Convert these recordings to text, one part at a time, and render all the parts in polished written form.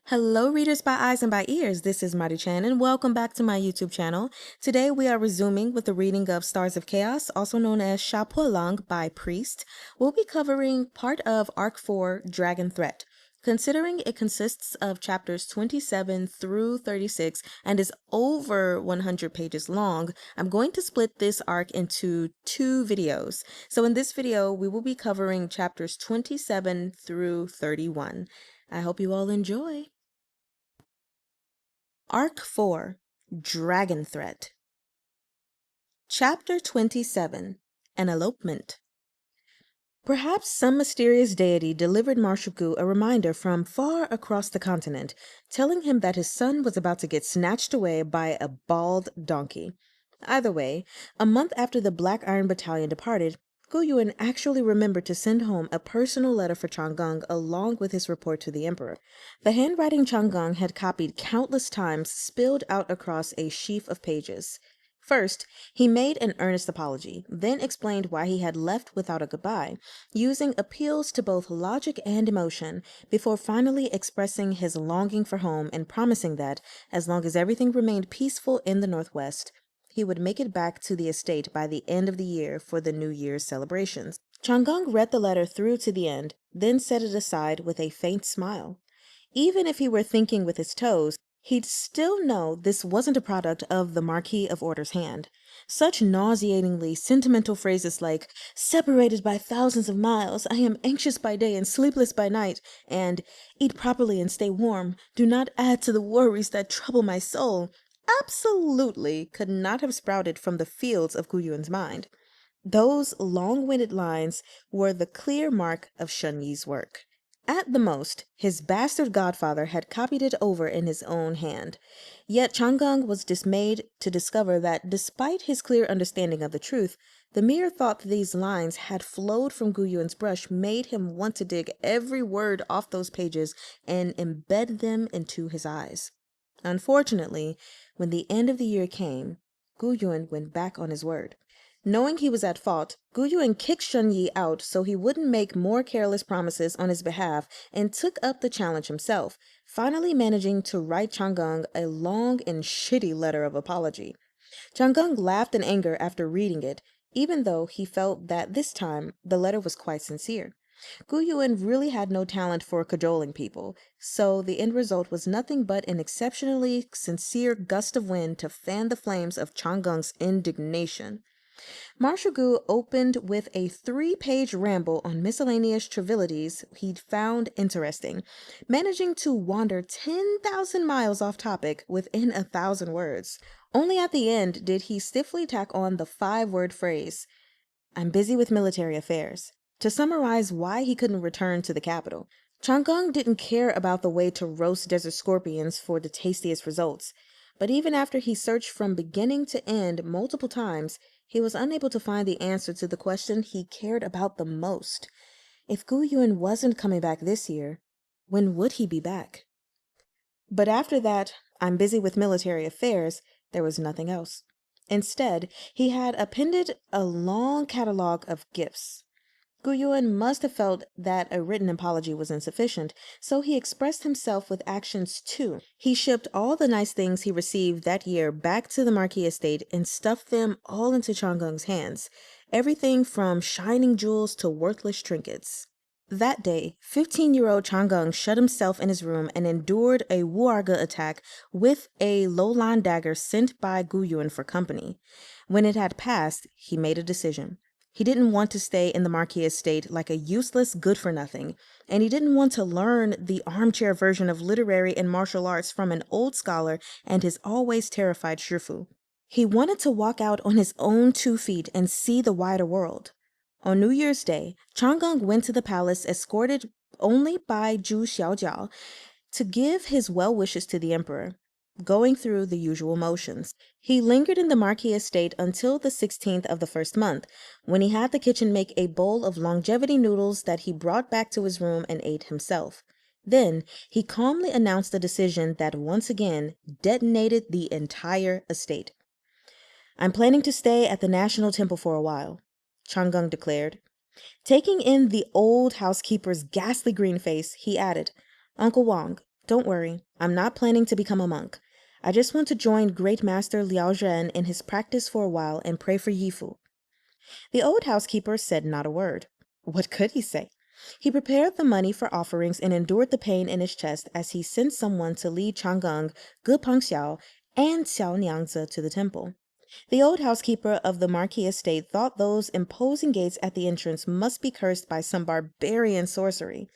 Hello readers by eyes and by ears, this is Marty Chan and welcome back to my YouTube channel. Today we are resuming with the reading of Stars of Chaos, also known as Sha Po Lang by Priest. We'll be covering part of Arc 4, Dragon Threat. Considering it consists of chapters 27 through 36 and is over 100 pages long, I'm going to split this arc into two videos. So in this video, we will be covering chapters 27 through 31. I hope you all enjoy. Arc 4, Dragon Threat. Chapter 27, An Elopement. Perhaps some mysterious deity delivered Marshuku a reminder from far across the continent, telling him that his son was about to get snatched away by a bald donkey. Either way, a month after the Black Iron Battalion departed, Gu Yuan actually remembered to send home a personal letter for Chang'e along with his report to the emperor. The handwriting Chang'e had copied countless times spilled out across a sheaf of pages. First, he made an earnest apology, then explained why he had left without a goodbye, using appeals to both logic and emotion, before finally expressing his longing for home and promising that, as long as everything remained peaceful in the Northwest, he would make it back to the estate by the end of the year for the New Year's celebrations. Chang'e read the letter through to the end, then set it aside with a faint smile. Even if he were thinking with his toes, he'd still know this wasn't a product of the Marquis of Order's hand. Such nauseatingly sentimental phrases like, "separated by thousands of miles, I am anxious by day and sleepless by night," and "eat properly and stay warm, do not add to the worries that trouble my soul," absolutely could not have sprouted from the fields of Gu Yuan's mind. Those long-winded lines were the clear mark of Shun Yi's work. At the most, his bastard godfather had copied it over in his own hand. Yet Chang'e was dismayed to discover that despite his clear understanding of the truth, the mere thought that these lines had flowed from Gu Yuan's brush made him want to dig every word off those pages and embed them into his eyes. Unfortunately, when the end of the year came, Gu Yuan went back on his word. Knowing he was at fault, Gu Yuan kicked Shun Yi out so he wouldn't make more careless promises on his behalf and took up the challenge himself, finally managing to write Chang'e a long and shitty letter of apology. Chang'e laughed in anger after reading it, even though he felt that this time the letter was quite sincere. Gu Yuan really had no talent for cajoling people, so the end result was nothing but an exceptionally sincere gust of wind to fan the flames of Chang'e's indignation. Marshugu opened with a 3-page ramble on miscellaneous trivialities he'd found interesting, managing to wander 10,000 miles off topic within 1,000 words. Only at the end did he stiffly tack on the 5-word phrase, "I'm busy with military affairs," to summarize why he couldn't return to the capital. Chang'e didn't care about the way to roast desert scorpions for the tastiest results, but even after he searched from beginning to end multiple times, he was unable to find the answer to the question he cared about the most. If Gu Yuan wasn't coming back this year, when would he be back? But after that, "I'm busy with military affairs," there was nothing else. Instead, he had appended a long catalog of gifts. Gu Yuan must have felt that a written apology was insufficient, so he expressed himself with actions too. He shipped all the nice things he received that year back to the Marquis estate and stuffed them all into Chang'e's hands, everything from shining jewels to worthless trinkets. That day, 15-year-old Chang'e shut himself in his room and endured a Wuarga attack with a Lolan dagger sent by Gu Yuan for company. When it had passed, he made a decision. He didn't want to stay in the Marquis estate like a useless good-for-nothing, and he didn't want to learn the armchair version of literary and martial arts from an old scholar and his always terrified Shifu. He wanted to walk out on his own 2 feet and see the wider world. On New Year's Day, Chang'e went to the palace escorted only by Zhu Xiaojiao to give his well wishes to the emperor, going through the usual motions. He lingered in the Marquis estate until the 16th of the first month, when he had the kitchen make a bowl of longevity noodles that he brought back to his room and ate himself. Then he calmly announced the decision that once again detonated the entire estate. "I'm planning to stay at the National Temple for a while," Chang'e declared. Taking in the old housekeeper's ghastly green face, he added, "Uncle Wang, Don't worry, I'm not planning to become a monk. I just want to join Great Master Liao Zhen in his practice for a while and pray for Yifu. The old housekeeper said not a word. What could he say? He prepared the money for offerings and endured the pain in his chest as he sent someone to lead Chang'eng, Ge Pengxiao, and Xiao Niangzi to the temple. The old housekeeper of the Marquis estate thought those imposing gates at the entrance must be cursed by some barbarian sorcery.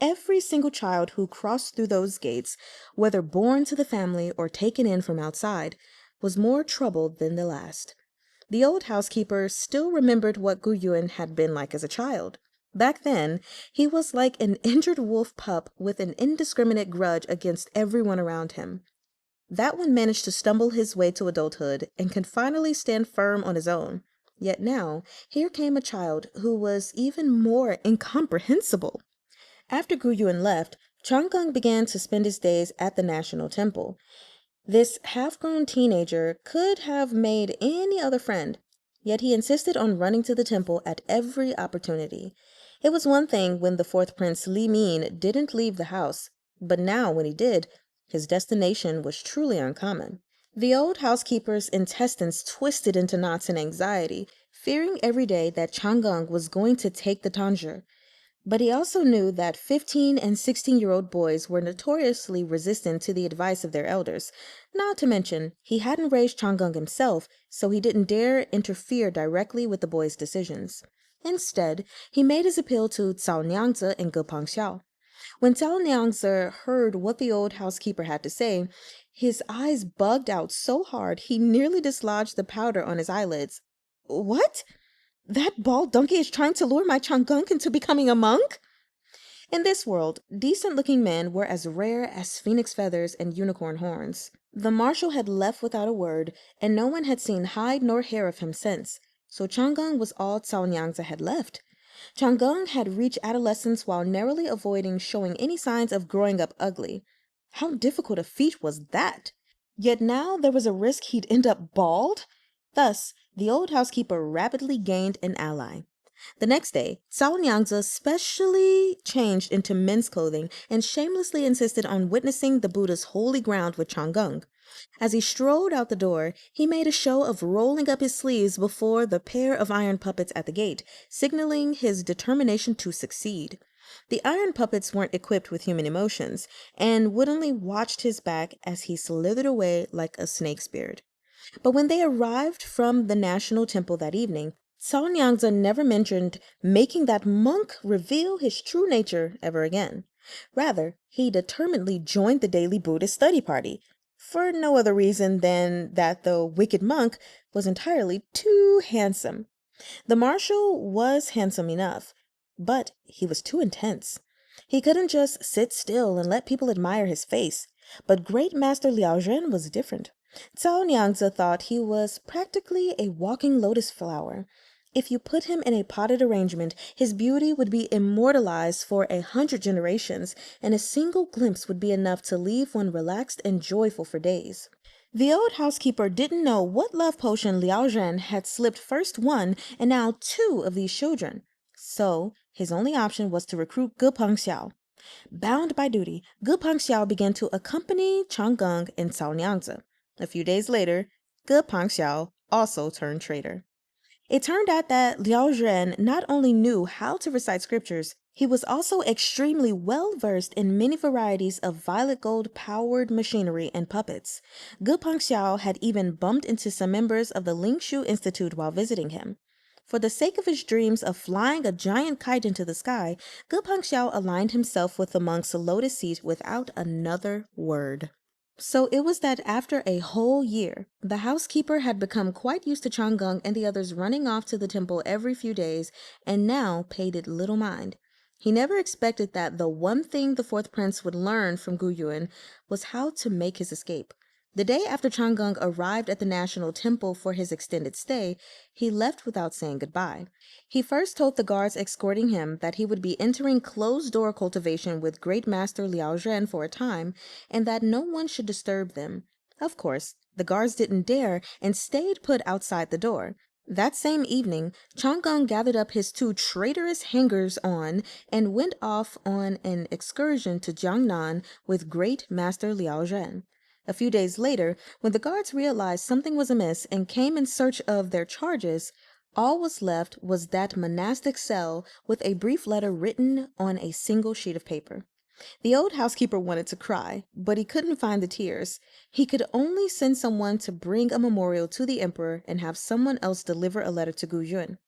Every single child who crossed through those gates, whether born to the family or taken in from outside, was more troubled than the last. The old housekeeper still remembered what Gu Yuan had been like as a child. Back then, he was like an injured wolf pup with an indiscriminate grudge against everyone around him. That one managed to stumble his way to adulthood and could finally stand firm on his own. Yet now, here came a child who was even more incomprehensible. After Gu Yuan left, Chang'eng began to spend his days at the National Temple. This half-grown teenager could have made any other friend, yet he insisted on running to the temple at every opportunity. It was one thing when the fourth prince Li Min didn't leave the house, but now when he did, his destination was truly uncommon. The old housekeeper's intestines twisted into knots in anxiety, fearing every day that Chang'eng was going to take the tonsure. But he also knew that 15 and 16-year-old boys were notoriously resistant to the advice of their elders. Not to mention, he hadn't raised Chang'eng himself, so he didn't dare interfere directly with the boys' decisions. Instead, he made his appeal to Cao Niangzi and Ge Pengxiao. When Cao Niangzi heard what the old housekeeper had to say, his eyes bugged out so hard he nearly dislodged the powder on his eyelids. What? That bald donkey is trying to lure my Chang'eng into becoming a monk? In this world, decent-looking men were as rare as phoenix feathers and unicorn horns. The marshal had left without a word, and no one had seen hide nor hair of him since, so Chang'eng was all Cao Niangzi had left. Chang'eng had reached adolescence while narrowly avoiding showing any signs of growing up ugly. How difficult a feat was that? Yet now there was a risk he'd end up bald? Thus, the old housekeeper rapidly gained an ally. The next day, Cao Niangzi specially changed into men's clothing and shamelessly insisted on witnessing the Buddha's holy ground with Chang'eng. As he strolled out the door, he made a show of rolling up his sleeves before the pair of iron puppets at the gate, signaling his determination to succeed. The iron puppets weren't equipped with human emotions, and woodenly watched his back as he slithered away like a snake's beard. But when they arrived from the National Temple that evening, Cao Niangzi never mentioned making that monk reveal his true nature ever again. Rather, he determinedly joined the daily Buddhist study party, for no other reason than that the wicked monk was entirely too handsome. The marshal was handsome enough, but he was too intense. He couldn't just sit still and let people admire his face. But Great Master Liao Zhen was different. Cao Niangzi thought he was practically a walking lotus flower. If you put him in a potted arrangement, his beauty would be immortalized for 100 generations, and a single glimpse would be enough to leave one relaxed and joyful for days. The old housekeeper didn't know what love potion Liao Zhen had slipped first one and now two of these children, so his only option was to recruit Ge Pengxiao. Bound by duty, Ge Pengxiao began to accompany Chang'eng and Cao Niangzi. A few days later, Ge Pengxiao also turned traitor. It turned out that Liao Zhen not only knew how to recite scriptures, he was also extremely well-versed in many varieties of violet gold-powered machinery and puppets. Ge Pengxiao had even bumped into some members of the Lingshu Institute while visiting him. For the sake of his dreams of flying a giant kite into the sky, Ge Pengxiao aligned himself with the monk's lotus seat without another word. So it was that after a whole year, the housekeeper had become quite used to Chang'eng and the others running off to the temple every few days, and now paid it little mind. He never expected that the one thing the fourth prince would learn from Gu Yuan was how to make his escape. The day after Chang'eng arrived at the National Temple for his extended stay, he left without saying goodbye. He first told the guards escorting him that he would be entering closed-door cultivation with Great Master Liao Zhen for a time, and that no one should disturb them. Of course, the guards didn't dare and stayed put outside the door. That same evening, Chang'e gathered up his two traitorous hangers-on and went off on an excursion to Jiangnan with great master Liao Zhen. A few days later, when the guards realized something was amiss and came in search of their charges, all was left was that monastic cell with a brief letter written on a single sheet of paper. The old housekeeper wanted to cry, but he couldn't find the tears. He could only send someone to bring a memorial to the emperor and have someone else deliver a letter to Gu Yun.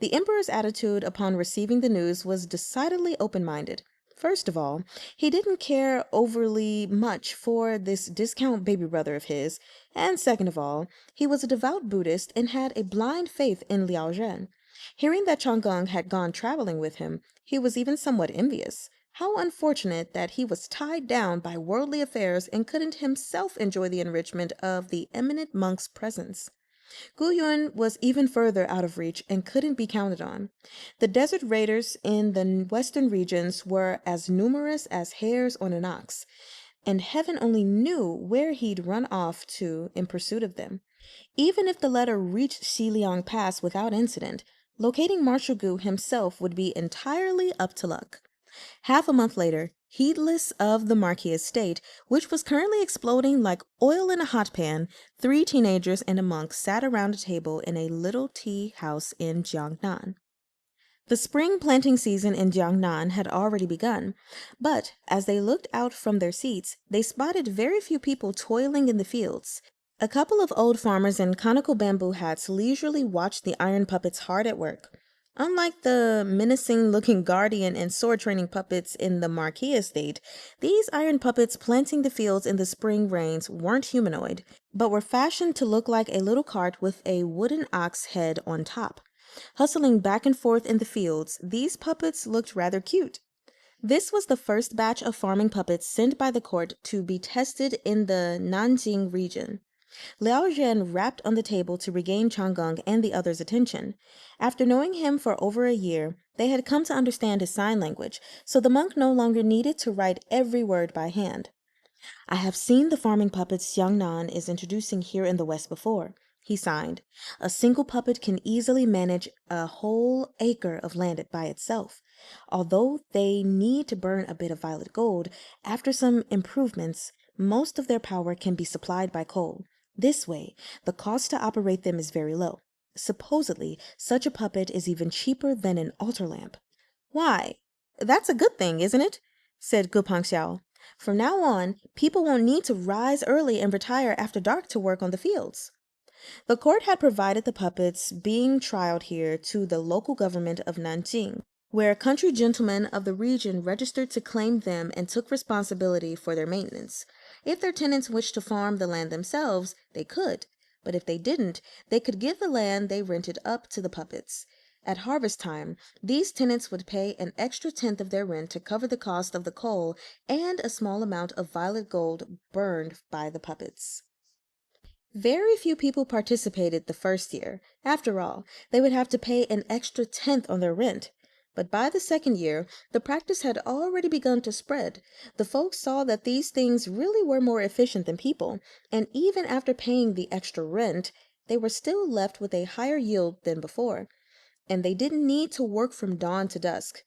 The emperor's attitude upon receiving the news was decidedly open-minded. First of all, he didn't care overly much for this discount baby brother of his, and second of all, he was a devout Buddhist and had a blind faith in Liao Zhen. Hearing that Chang'e had gone traveling with him, he was even somewhat envious. How unfortunate that he was tied down by worldly affairs and couldn't himself enjoy the enrichment of the eminent monk's presence. Gu Yun was even further out of reach and couldn't be counted on. The desert raiders in the western regions were as numerous as hairs on an ox, and heaven only knew where he'd run off to in pursuit of them. Even if the letter reached Xiliang Pass without incident, locating Marshal Gu himself would be entirely up to luck. Half a month later, heedless of the Marquis estate, which was currently exploding like oil in a hot pan, 3 teenagers and a monk sat around a table in a little tea house in Jiangnan. The spring planting season in Jiangnan had already begun, but as they looked out from their seats, they spotted very few people toiling in the fields. A couple of old farmers in conical bamboo hats leisurely watched the iron puppets hard at work. Unlike the menacing-looking guardian and sword-training puppets in the Marquis estate, these iron puppets planting the fields in the spring rains weren't humanoid, but were fashioned to look like a little cart with a wooden ox head on top. Hustling back and forth in the fields, these puppets looked rather cute. This was the first batch of farming puppets sent by the court to be tested in the Nanjing region. Liao Zhen rapped on the table to regain Chang'e and the others' attention. After knowing him for over a year, they had come to understand his sign language, so the monk no longer needed to write every word by hand. I have seen the farming puppets Jiangnan is introducing here in the West before, he signed. A single puppet can easily manage a whole acre of land by itself. Although they need to burn a bit of violet gold, after some improvements, most of their power can be supplied by coal. This way, the cost to operate them is very low. Supposedly, such a puppet is even cheaper than an altar lamp. Why, that's a good thing, isn't it? Said Xiao. From now on, people won't need to rise early and retire after dark to work on the fields. The court had provided the puppets being trialed here to the local government of Nanjing, where country gentlemen of the region registered to claim them and took responsibility for their maintenance. If their tenants wished to farm the land themselves, they could, but if they didn't, they could give the land they rented up to the puppets. At harvest time, these tenants would pay an extra tenth of their rent to cover the cost of the coal and a small amount of violet gold burned by the puppets. Very few people participated the first year. After all, they would have to pay an extra tenth on their rent. But by the second year, the practice had already begun to spread. The folks saw that these things really were more efficient than people, and even after paying the extra rent, they were still left with a higher yield than before. And they didn't need to work from dawn to dusk.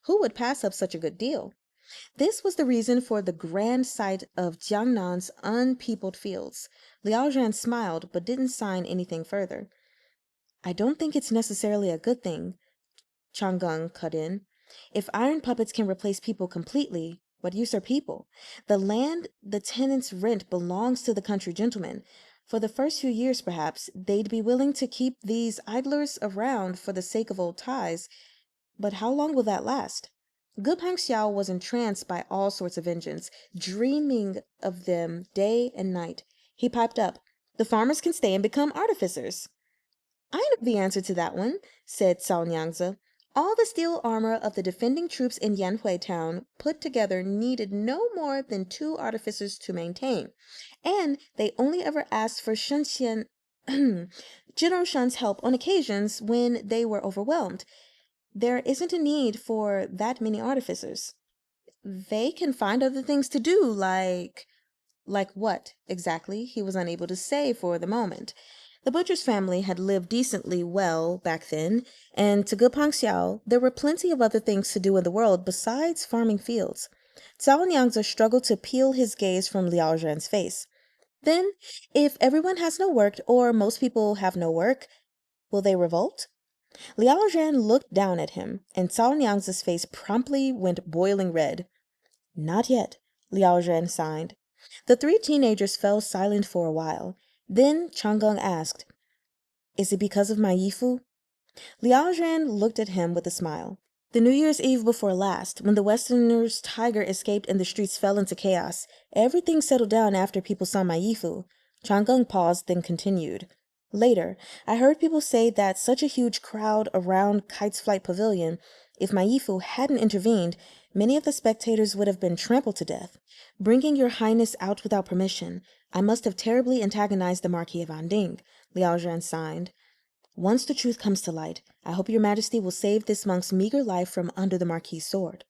Who would pass up such a good deal? This was the reason for the grand sight of Jiangnan's unpeopled fields. Liao Zhan smiled, but didn't sign anything further. I don't think it's necessarily a good thing, Chang'e cut in. If iron puppets can replace people completely, what use are people? The land the tenants rent belongs to the country gentlemen. For the first few years, perhaps, they'd be willing to keep these idlers around for the sake of old ties. But how long will that last? Xiao was entranced by all sorts of engines, dreaming of them day and night. He piped up, "The farmers can stay and become artificers." "I know the answer to that one," said Cao Nyangzi. "All the steel armor of the defending troops in Yanhui town put together needed no more than 2 artificers to maintain, and they only ever asked for Shenxian General Shen's help on occasions when they were overwhelmed. There isn't a need for that many artificers. They can find other things to do, like what, exactly, he was unable to say for the moment. The butcher's family had lived decently well back then, and to Gepang Xiao, there were plenty of other things to do in the world besides farming fields. Cao Nyangzi struggled to peel his gaze from Liao Zhen's face. Then, if everyone has no work, or most people have no work, will they revolt? Liao Zhen looked down at him, and Cao Nyangzi's face promptly went boiling red. Not yet, Liao Zhen sighed. The three teenagers fell silent for a while. Then Chang'eng asked, "Is it because of my Yifu?" Liao Zhen looked at him with a smile. The New Year's Eve before last, when the Westerners' tiger escaped and the streets fell into chaos, everything settled down after people saw my Yifu. Chang'eng paused, then continued. Later, I heard people say that such a huge crowd around Kite's Flight Pavilion, if my Yifu hadn't intervened, many of the spectators would have been trampled to death. Bringing your highness out without permission, I must have terribly antagonized the Marquis of Anding, Liao Zhen sighed. Once the truth comes to light, I hope your majesty will save this monk's meager life from under the Marquis's sword.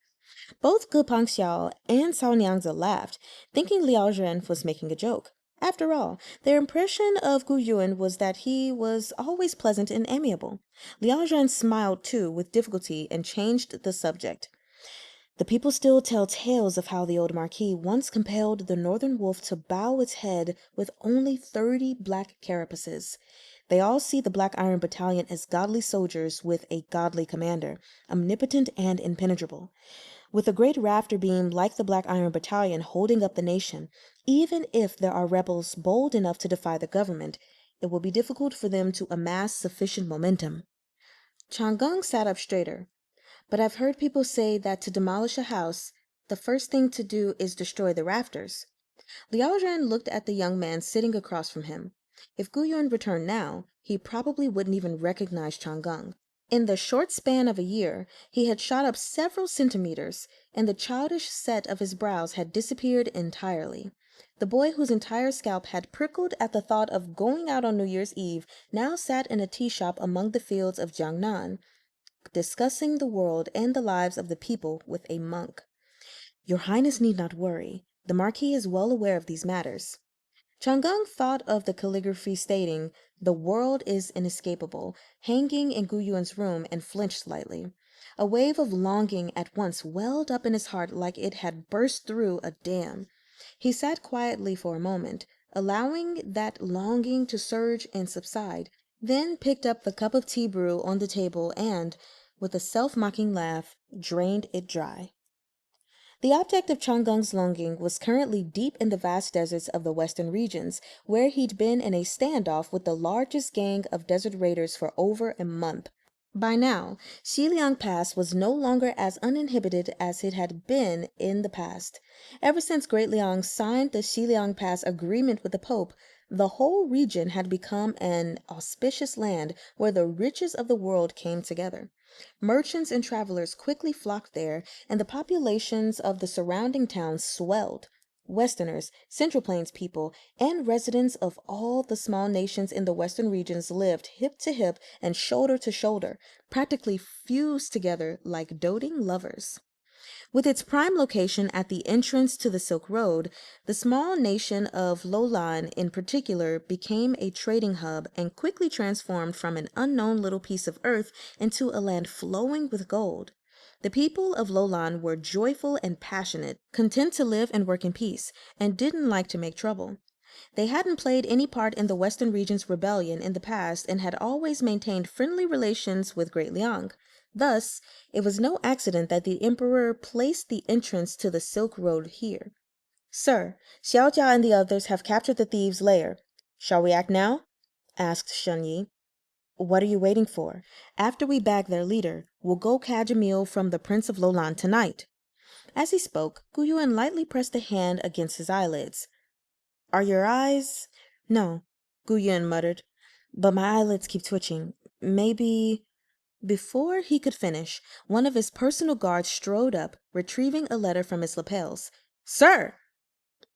Both Gepang Xiao and Cao Nyangzi laughed, thinking Liao Zhen was making a joke. After all, their impression of Gu Yuan was that he was always pleasant and amiable. Liao Zhen smiled too, with difficulty, and changed the subject. The people still tell tales of how the old Marquis once compelled the northern wolf to bow its head with only 30 black carapaces. They all see the Black Iron Battalion as godly soldiers with a godly commander, omnipotent and impenetrable. With a great rafter beam like the Black Iron Battalion holding up the nation, even if there are rebels bold enough to defy the government, it will be difficult for them to amass sufficient momentum. Chang'eng sat up straighter. But I've heard people say that to demolish a house, the first thing to do is destroy the rafters. Liao Zhen looked at the young man sitting across from him. If Gu Yuan returned now, he probably wouldn't even recognize Chang'eng. In the short span of a year, he had shot up several centimeters, and the childish set of his brows had disappeared entirely. The boy whose entire scalp had prickled at the thought of going out on New Year's Eve now sat in a tea shop among the fields of Jiangnan, discussing the world and the lives of the people with a monk. Your Highness need not worry. The Marquis is well aware of these matters. Chang'eng thought of the calligraphy stating, "The world is inescapable," hanging in Gu Yuan's room, and flinched slightly. A wave of longing at once welled up in his heart like it had burst through a dam. He sat quietly for a moment, allowing that longing to surge and subside, then picked up the cup of tea brew on the table and, with a self-mocking laugh, drained it dry. The object of Chang'eng's longing was currently deep in the vast deserts of the western regions, where he'd been in a standoff with the largest gang of desert raiders for over a month. By now, Xiliang Pass was no longer as uninhibited as it had been in the past. Ever since Great Liang signed the Xiliang Pass agreement with the Pope, the whole region had become an auspicious land where the riches of the world came together. Merchants and travelers quickly flocked there, and the populations of the surrounding towns swelled. Westerners, Central Plains people, and residents of all the small nations in the western regions lived hip to hip and shoulder to shoulder, practically fused together like doting lovers. With its prime location at the entrance to the Silk Road, the small nation of Lolan in particular became a trading hub and quickly transformed from an unknown little piece of earth into a land flowing with gold. The people of Lolan were joyful and passionate, content to live and work in peace, and didn't like to make trouble. They hadn't played any part in the Western region's rebellion in the past and had always maintained friendly relations with Great Liang. Thus, it was no accident that the emperor placed the entrance to the Silk Road here. "Sir, Xiao Jia and the others have captured the thieves' lair. Shall we act now?" asked Shen Yi. "What are you waiting for? After we bag their leader, we'll go catch a meal from the Prince of Lolan tonight." As he spoke, Gu Yuan lightly pressed a hand against his eyelids. "Are your eyes—" "No," Gu Yuan muttered, "but my eyelids keep twitching. Maybe—" Before he could finish, one of his personal guards strode up, retrieving a letter from his lapels. "Sir!"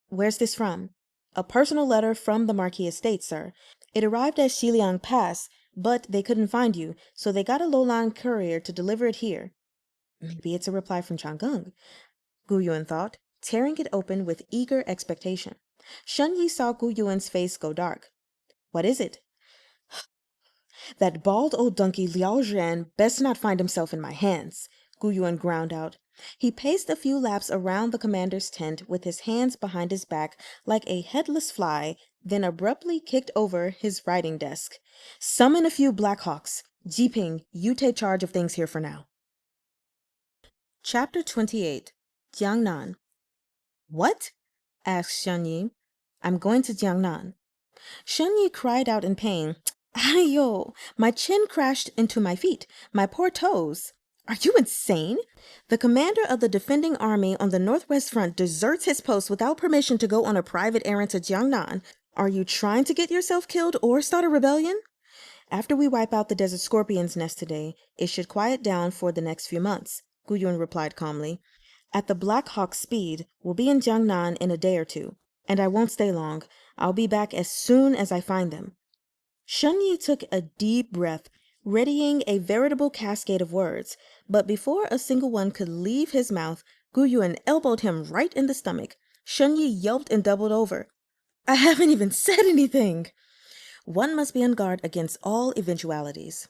"Where's this from?" "A personal letter from the Marquis estate, sir. It arrived at Xiliang Pass, but they couldn't find you, so they got a Lolan courier to deliver it here." Maybe it's a reply from Chang'eng, Gu Yuan thought, tearing it open with eager expectation. Shen Yi saw Gu Yuan's face go dark. "What is it?" That bald old donkey Liao Zhan best not find himself in my hands, Gu Yuan ground out. He paced a few laps around the commander's tent with his hands behind his back like a headless fly, then abruptly kicked over his writing desk. Summon a few Blackhawks. Jiping, you take charge of things here for now. Chapter 28. Jiangnan. What? Asked Shen Yi. I'm going to Jiangnan. Shen Yi cried out in pain. Ayo, my chin crashed into my feet, my poor toes. Are you insane? The commander of the defending army on the northwest front deserts his post without permission to go on a private errand to Jiangnan. Are you trying to get yourself killed or start a rebellion? After we wipe out the desert scorpion's nest today, it should quiet down for the next few months, Gu Yun replied calmly. At the Black Hawk's speed, we'll be in Jiangnan in a day or two, and I won't stay long. I'll be back as soon as I find them. Shen Yi took a deep breath, readying a veritable cascade of words, but before a single one could leave his mouth, Gu Yuan elbowed him right in the stomach. Shen Yi yelped and doubled over. I haven't even said anything. One must be on guard against all eventualities.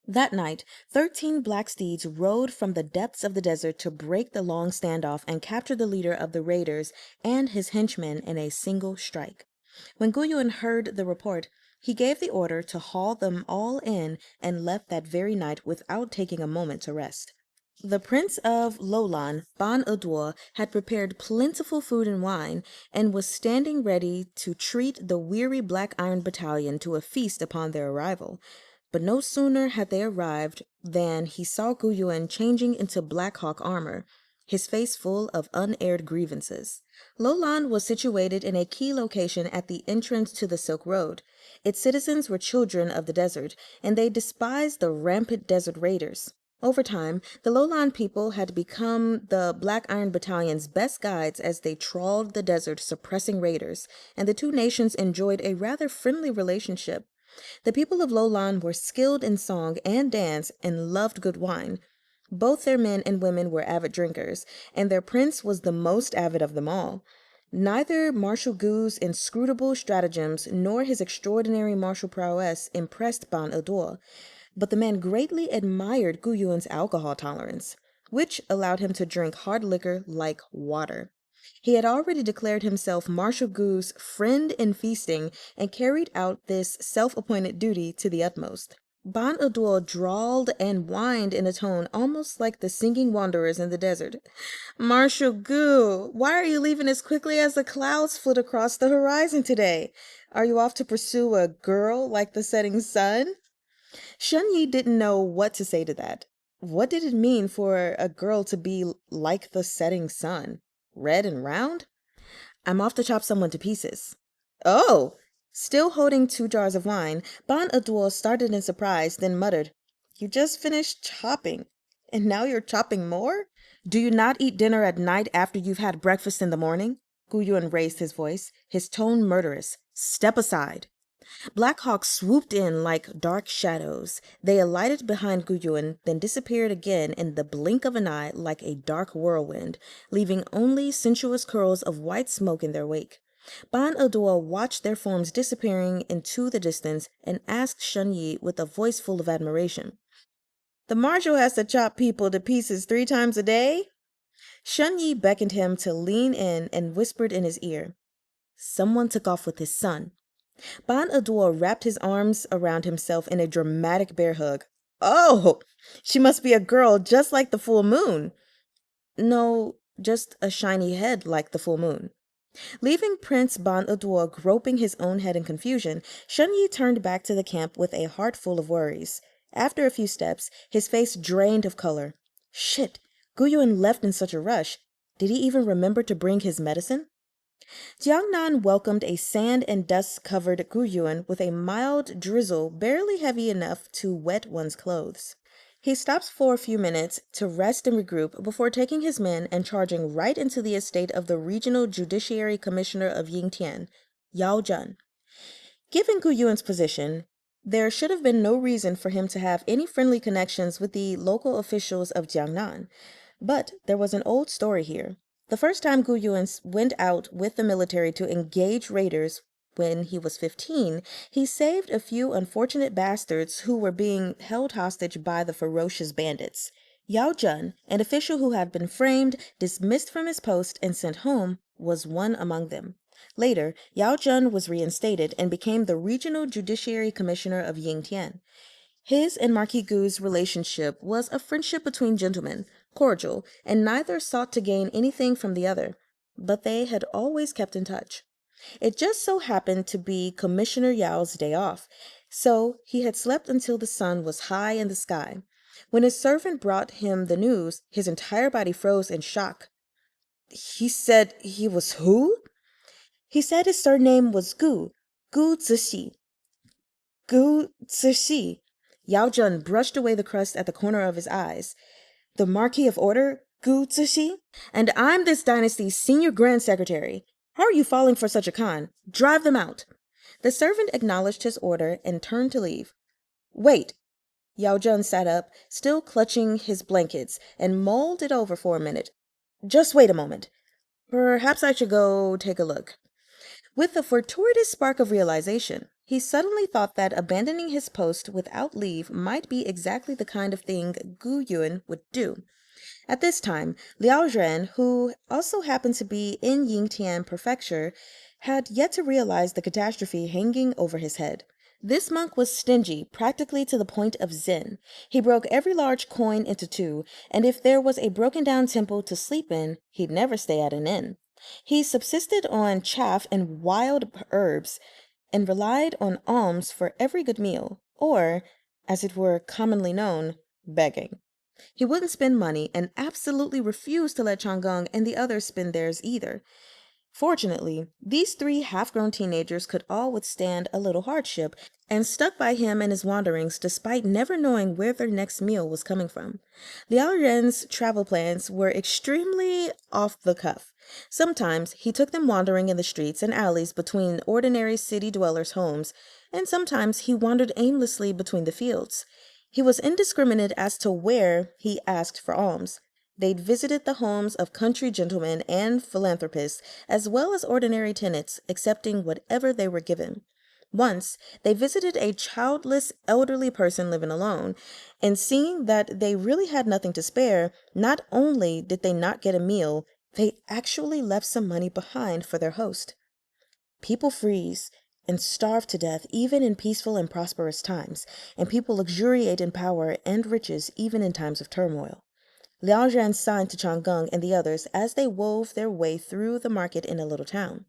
That night, 13 black steeds rode from the depths of the desert to break the long standoff and capture the leader of the raiders and his henchmen in a single strike. When Gu Yuan heard the report, he gave the order to haul them all in and left that very night without taking a moment to rest. The Prince of Lolan, Ban Eduo, had prepared plentiful food and wine and was standing ready to treat the weary Black Iron Battalion to a feast upon their arrival. But no sooner had they arrived than he saw Gu Yuan changing into Black Hawk armor, his face full of unaired grievances. Lolan was situated in a key location at the entrance to the Silk Road. Its citizens were children of the desert, and they despised the rampant desert raiders. Over time, the Lolan people had become the Black Iron Battalion's best guides as they trawled the desert suppressing raiders, and the two nations enjoyed a rather friendly relationship. The people of Lolan were skilled in song and dance and loved good wine. Both their men and women were avid drinkers, and their prince was the most avid of them all. Neither Marshal Gu's inscrutable stratagems nor his extraordinary martial prowess impressed Ban Eduo, but the man greatly admired Gu Yuan's alcohol tolerance, which allowed him to drink hard liquor like water. He had already declared himself Marshal Gu's friend in feasting and carried out this self-appointed duty to the utmost. Ban Eduo drawled and whined in a tone almost like the singing wanderers in the desert. Marshal Gu, why are you leaving as quickly as the clouds flit across the horizon today? Are you off to pursue a girl like the setting sun? Shen Yi didn't know what to say to that. What did it mean for a girl to be like the setting sun? Red and round? I'm off to chop someone to pieces. Oh! Still holding 2 jars of wine, Ban Eduo started in surprise, then muttered, You just finished chopping, and now you're chopping more? Do you not eat dinner at night after you've had breakfast in the morning? Gu Yuan raised his voice, his tone murderous. Step aside. Black Hawks swooped in like dark shadows. They alighted behind Gu Yuan, then disappeared again in the blink of an eye like a dark whirlwind, leaving only sensuous curls of white smoke in their wake. Ban Eduo watched their forms disappearing into the distance and asked Shen Yi with a voice full of admiration. The marshal has to chop people to pieces 3 times a day? Shen Yi beckoned him to lean in and whispered in his ear. Someone took off with his son. Ban Eduo wrapped his arms around himself in a dramatic bear hug. Oh, she must be a girl just like the full moon. No, just a shiny head like the full moon. Leaving Prince Ban Eduo groping his own head in confusion, Shen Yi turned back to the camp with a heart full of worries. After a few steps, his face drained of color. Shit, Gu Yuan left in such a rush. Did he even remember to bring his medicine? Jiangnan welcomed a sand and dust-covered Gu Yuan with a mild drizzle barely heavy enough to wet one's clothes. He stopped for a few minutes to rest and regroup before taking his men and charging right into the estate of the Regional Judiciary Commissioner of Yingtian, Yao Zhen. Given Gu Yuan's position, there should have been no reason for him to have any friendly connections with the local officials of Jiangnan. But there was an old story here. The first time Gu Yuan went out with the military to engage raiders When he was 15, he saved a few unfortunate bastards who were being held hostage by the ferocious bandits. Yao Jun, an official who had been framed, dismissed from his post, and sent home, was one among them. Later, Yao Jun was reinstated and became the regional judiciary commissioner of Yingtian. His and Marquis Gu's relationship was a friendship between gentlemen, cordial, and neither sought to gain anything from the other, but they had always kept in touch. It just so happened to be Commissioner Yao's day off, so he had slept until the sun was high in the sky. When his servant brought him the news, his entire body froze in shock. He said he was who? He said his surname was Gu Zixi. Gu Zixi. Yao Jun brushed away the crust at the corner of his eyes. The Marquis of Order, Gu Zixi? And I'm this dynasty's senior grand secretary. How are you falling for such a con? Drive them out. The servant acknowledged his order and turned to leave. Wait. Yao Jun sat up, still clutching his blankets, and mulled it over for a minute. Just wait a moment. Perhaps I should go take a look. With a fortuitous spark of realization, he suddenly thought that abandoning his post without leave might be exactly the kind of thing Gu Yun would do. At this time, Liao Zhen, who also happened to be in Yingtian Prefecture, had yet to realize the catastrophe hanging over his head. This monk was stingy, practically to the point of zen. He broke every large coin into two, and if there was a broken-down temple to sleep in, he'd never stay at an inn. He subsisted on chaff and wild herbs, and relied on alms for every good meal, or, as it were commonly known, begging. He wouldn't spend money and absolutely refused to let Chang'eng and the others spend theirs either. Fortunately, these three half-grown teenagers could all withstand a little hardship and stuck by him in his wanderings despite never knowing where their next meal was coming from. Liao Ren's travel plans were extremely off the cuff. Sometimes he took them wandering in the streets and alleys between ordinary city dwellers' homes, and sometimes he wandered aimlessly between the fields. He was indiscriminate as to where he asked for alms. They'd visited the homes of country gentlemen and philanthropists, as well as ordinary tenants, accepting whatever they were given. Once, they visited a childless elderly person living alone, and seeing that they really had nothing to spare, not only did they not get a meal, they actually left some money behind for their host. People freeze and starve to death even in peaceful and prosperous times, and people luxuriate in power and riches even in times of turmoil. Liao Zhan signed to Chang'eng and the others as they wove their way through the market in a little town.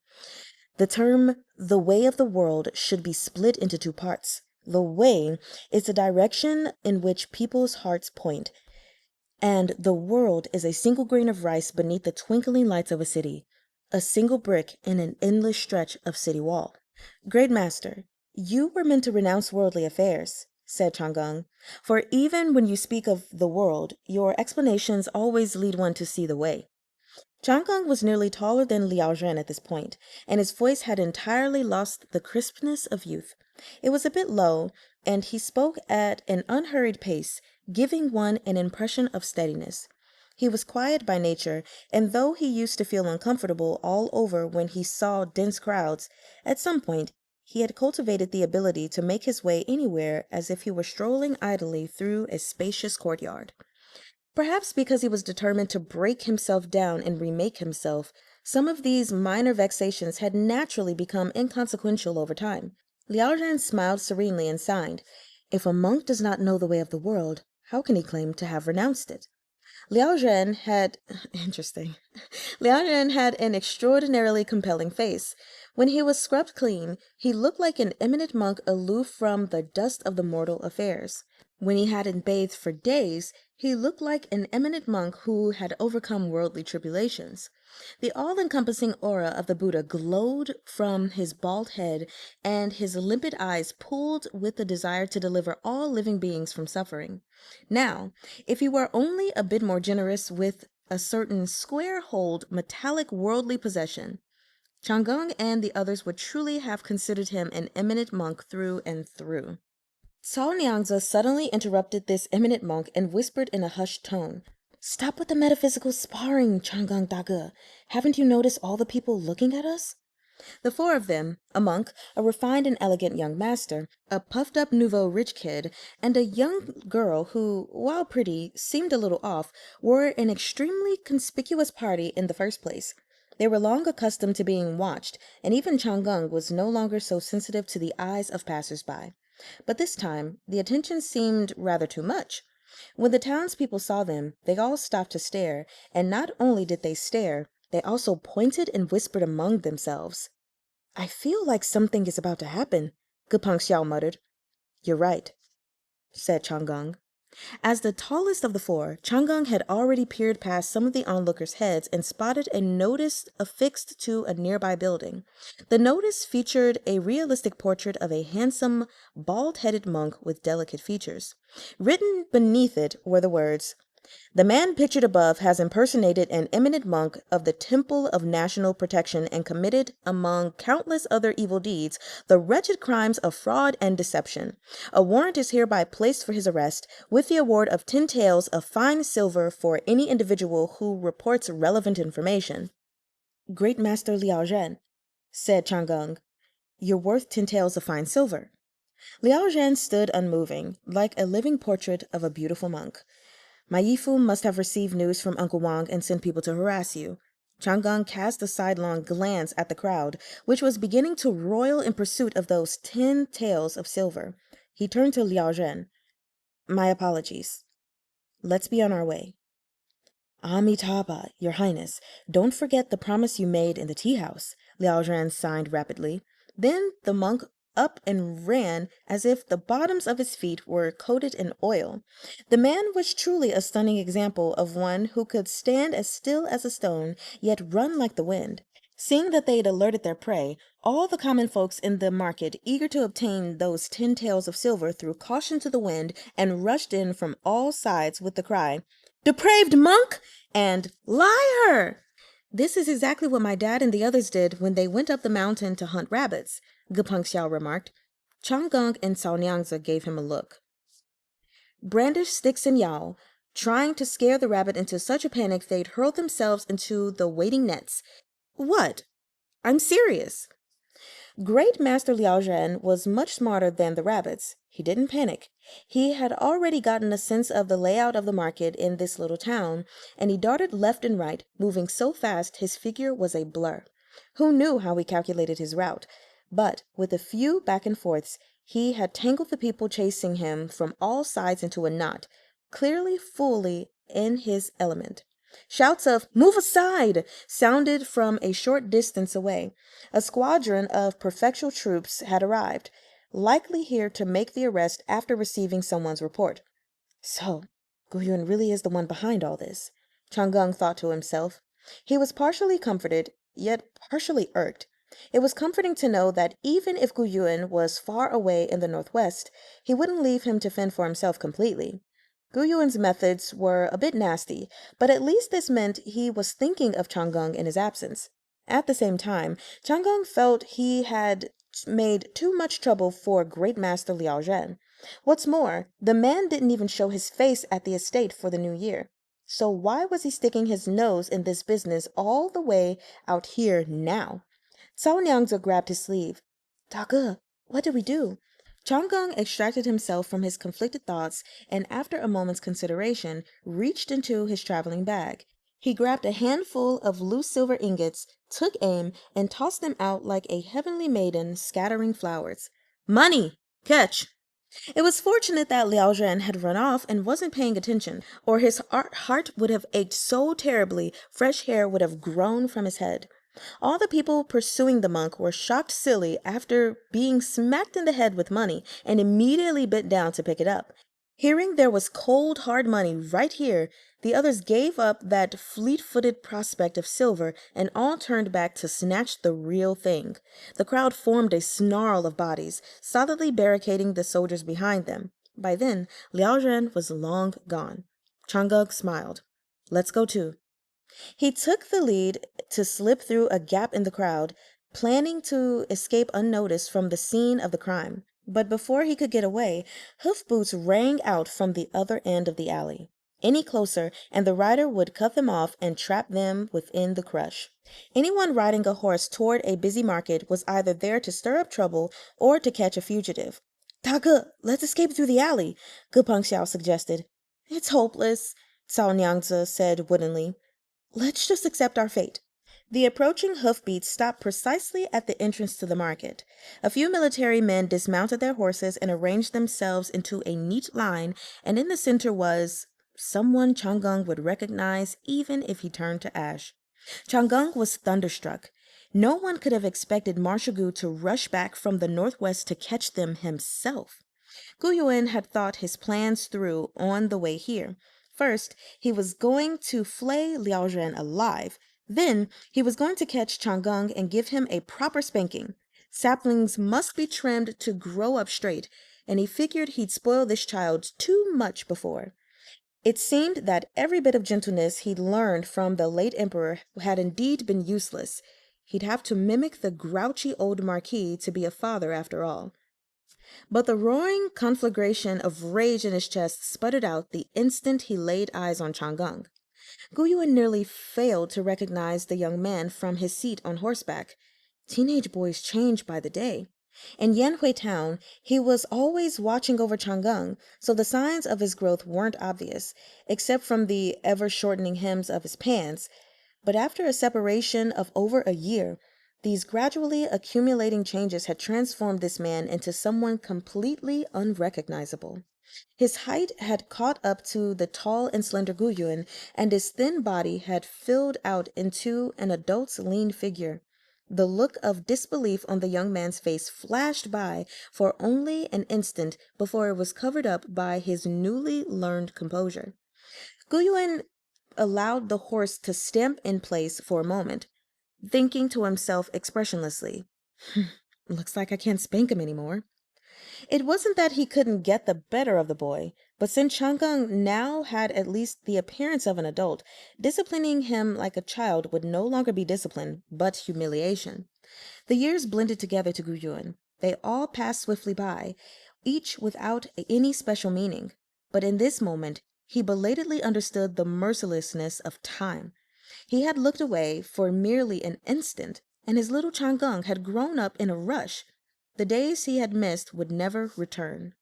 The term, the way of the world, should be split into two parts. The way is the direction in which people's hearts point, and the world is a single grain of rice beneath the twinkling lights of a city, a single brick in an endless stretch of city wall. Great Master, you were meant to renounce worldly affairs, said Chang'eng, for even when you speak of the world, your explanations always lead one to see the way. Chang'eng was nearly taller than Liao Zhen at this point, and his voice had entirely lost the crispness of youth. It was a bit low, and he spoke at an unhurried pace, giving one an impression of steadiness. He was quiet by nature, and though he used to feel uncomfortable all over when he saw dense crowds, at some point he had cultivated the ability to make his way anywhere as if he were strolling idly through a spacious courtyard. Perhaps because he was determined to break himself down and remake himself, some of these minor vexations had naturally become inconsequential over time. Liao Zhan smiled serenely and signed. If a monk does not know the way of the world, how can he claim to have renounced it? Liao Zhen had Liao Zhen had an extraordinarily compelling face. When he was scrubbed clean, he looked like an eminent monk aloof from the dust of the mortal affairs. When he hadn't bathed for days, he looked like an eminent monk who had overcome worldly tribulations. The all-encompassing aura of the Buddha glowed from his bald head, and his limpid eyes pulled with the desire to deliver all living beings from suffering. Now, if he were only a bit more generous with a certain square-holed, metallic worldly possession, Chang'eng and the others would truly have considered him an eminent monk through and through. Cao Niangzi suddenly interrupted this eminent monk and whispered in a hushed tone, "Stop with the metaphysical sparring, Chang'eng Dage. Haven't you noticed all the people looking at us?" The four of them, a monk, a refined and elegant young master, a puffed-up nouveau rich kid, and a young girl who, while pretty, seemed a little off, were an extremely conspicuous party in the first place. They were long accustomed to being watched, and even Chang'e was no longer so sensitive to the eyes of passers-by. But this time, the attention seemed rather too much. When the townspeople saw them, they all stopped to stare, and not only did they stare, they also pointed and whispered among themselves. "I feel like something is about to happen," Gepeng Xiao muttered. "You're right," said Chang'e. As the tallest of the four, Chang'e had already peered past some of the onlookers' heads and spotted a notice affixed to a nearby building. The notice featured a realistic portrait of a handsome, bald-headed monk with delicate features. Written beneath it were the words, "The man pictured above has impersonated an eminent monk of the Temple of National Protection and committed, among countless other evil deeds, the wretched crimes of fraud and deception. A warrant is hereby placed for his arrest, with the award of 10 taels of fine silver for any individual who reports relevant information." "Great Master Liao Zhen," said Chang'e, "you're worth 10 taels of fine silver." Liao Zhen stood unmoving, like a living portrait of a beautiful monk. "My Yifu must have received news from Uncle Wang and sent people to harass you." Chang'e cast a sidelong glance at the crowd, which was beginning to roil in pursuit of those 10 taels of silver. He turned to Liao Zhen. "My apologies. Let's be on our way." "Amitabha, Your Highness, don't forget the promise you made in the tea-house," Liao Zhen signed rapidly. Then the monk up and ran as if the bottoms of his feet were coated in oil. The man was truly a stunning example of one who could stand as still as a stone, yet run like the wind. Seeing that they had alerted their prey, all the common folks in the market, eager to obtain those 10 taels of silver, threw caution to the wind and rushed in from all sides with the cry, "Depraved monk!" and "Liar!" "This is exactly what my dad and the others did when they went up the mountain to hunt rabbits," Gepeng Xiao remarked. Chang'e and Cao Niangzi gave him a look. Brandished sticks and yowl, trying to scare the rabbit into such a panic they'd hurl themselves into the waiting nets. "What? I'm serious." Great Master Liao Zhen was much smarter than the rabbits. He didn't panic. He had already gotten a sense of the layout of the market in this little town, and he darted left and right, moving so fast his figure was a blur. Who knew how he calculated his route? But with a few back and forths, he had tangled the people chasing him from all sides into a knot, clearly fully in his element. Shouts of "Move aside!" sounded from a short distance away. A squadron of prefectural troops had arrived, likely here to make the arrest after receiving someone's report. So, Guyun really is the one behind all this, Chang'e thought to himself. He was partially comforted, yet partially irked. It was comforting to know that even if Guyun was far away in the northwest, he wouldn't leave him to fend for himself completely. Guyuan's methods were a bit nasty, but at least this meant he was thinking of Chang'e in his absence. At the same time, Chang'e felt he had made too much trouble for Great Master Liao Zhen. What's more, the man didn't even show his face at the estate for the new year. So why was he sticking his nose in this business all the way out here now? Cao Niangzi grabbed his sleeve. "Dage, what do we do?" Chang'e extracted himself from his conflicted thoughts and, after a moment's consideration, reached into his traveling bag. He grabbed a handful of loose silver ingots, took aim, and tossed them out like a heavenly maiden scattering flowers. "Money! Catch!" It was fortunate that Liao Zhen had run off and wasn't paying attention, or his heart would have ached so terribly fresh hair would have grown from his head. All the people pursuing the monk were shocked silly after being smacked in the head with money and immediately bent down to pick it up. Hearing there was cold, hard money right here, the others gave up that fleet-footed prospect of silver and all turned back to snatch the real thing. The crowd formed a snarl of bodies, solidly barricading the soldiers behind them. By then, Liao Zhen was long gone. Chang'e smiled. "Let's go too." He took the lead to slip through a gap in the crowd, planning to escape unnoticed from the scene of the crime. But before he could get away, hoof boots rang out from the other end of the alley. Any closer, and the rider would cut them off and trap them within the crush. Anyone riding a horse toward a busy market was either there to stir up trouble or to catch a fugitive. "大哥, let's escape through the alley," Gupeng Xiao suggested. "It's hopeless," Cao Nyangzi said woodenly. "Let's just accept our fate." The approaching hoofbeats stopped precisely at the entrance to the market. A few military men dismounted their horses and arranged themselves into a neat line, and in the center was someone Chang'eng would recognize even if he turned to ash. Chang'eng was thunderstruck. No one could have expected Marshal Gu to rush back from the northwest to catch them himself. Gu Yuan had thought his plans through on the way here. First, he was going to flay Liao Zhen alive. Then, he was going to catch Chang'eng and give him a proper spanking. Saplings must be trimmed to grow up straight, and he figured he'd spoiled this child too much before. It seemed that every bit of gentleness he'd learned from the late emperor had indeed been useless. He'd have to mimic the grouchy old marquis to be a father after all. But the roaring conflagration of rage in his chest sputtered out the instant he laid eyes on Chang'eng. Gu Yuan nearly failed to recognize the young man from his seat on horseback. Teenage boys change by the day. In Yanhui town, he was always watching over Chang'eng, so the signs of his growth weren't obvious, except from the ever-shortening hems of his pants. But after a separation of over a year, these gradually accumulating changes had transformed this man into someone completely unrecognizable. His height had caught up to the tall and slender Gu Yuan, and his thin body had filled out into an adult's lean figure. The look of disbelief on the young man's face flashed by for only an instant before it was covered up by his newly learned composure. Gu Yuan allowed the horse to stamp in place for a moment, thinking to himself expressionlessly, "Looks like I can't spank him anymore." It wasn't that he couldn't get the better of the boy, but since Chang'eng now had at least the appearance of an adult, disciplining him like a child would no longer be discipline, but humiliation. The years blended together to Gu Yuan. They all passed swiftly by, each without any special meaning. But in this moment, he belatedly understood the mercilessness of time. He had looked away for merely an instant, and his little Chang'eng had grown up in a rush. The days he had missed would never return.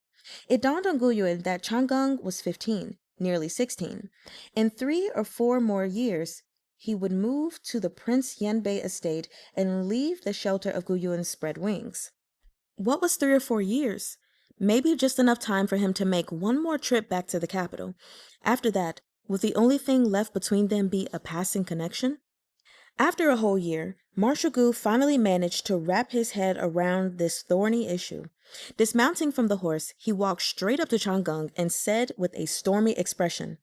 It dawned on Gu Yuan that Chang'eng was 15, nearly 16. In 3 or 4 more years, he would move to the Prince Yanbei estate and leave the shelter of Gu Yuan's spread wings. What was 3 or 4 years? Maybe just enough time for him to make one more trip back to the capital. After that, would the only thing left between them be a passing connection? After a whole year, Marshal Gu finally managed to wrap his head around this thorny issue. Dismounting from the horse, he walked straight up to Chang'eng and said with a stormy expression,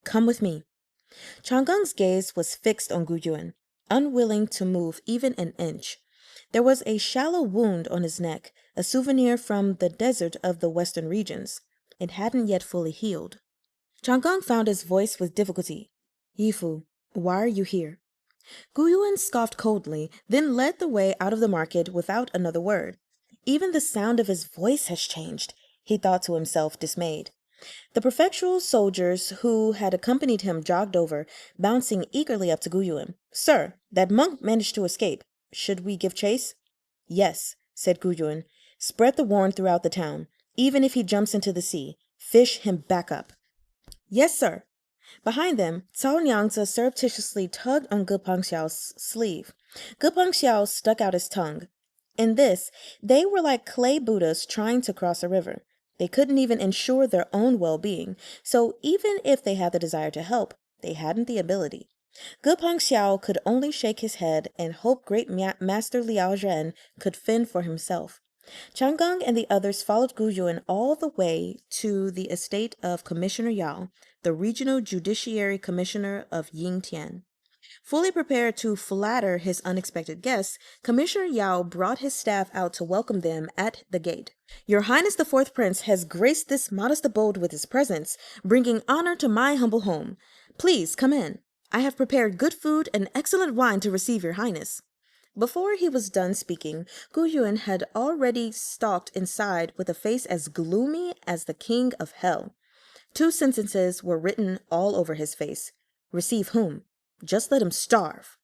"Come with me." Chang'eng's gaze was fixed on Gu Yuan, unwilling to move even an inch. There was a shallow wound on his neck, a souvenir from the desert of the western regions. It hadn't yet fully healed. Chang'eng found his voice with difficulty. "Yifu, why are you here?" Gu Yuan scoffed coldly, then led the way out of the market without another word. Even the sound of his voice has changed, he thought to himself, dismayed. The prefectural soldiers who had accompanied him jogged over, bouncing eagerly up to Gu Yuan. "Sir, that monk managed to escape. Should we give chase?" "Yes," said Gu Yuan. "Spread the warning throughout the town. Even if he jumps into the sea, fish him back up." "Yes, sir." Behind them, Cao Nyangzi surreptitiously tugged on Gupeng Xiao's sleeve. Gupeng Xiao stuck out his tongue. In this, they were like clay Buddhas trying to cross a river. They couldn't even ensure their own well-being, so even if they had the desire to help, they hadn't the ability. Gupeng Xiao could only shake his head and hope great Master Liao Zhen could fend for himself. Chang'eng and the others followed Gu Yuan all the way to the estate of Commissioner Yao, the regional judiciary commissioner of Yingtian. Fully prepared to flatter his unexpected guests, Commissioner Yao brought his staff out to welcome them at the gate. "Your Highness the Fourth Prince has graced this modest abode with his presence, bringing honor to my humble home. Please come in. I have prepared good food and excellent wine to receive your Highness." Before he was done speaking, Gu Yuan had already stalked inside with a face as gloomy as the king of hell. Two sentences were written all over his face. Receive whom? Just let him starve.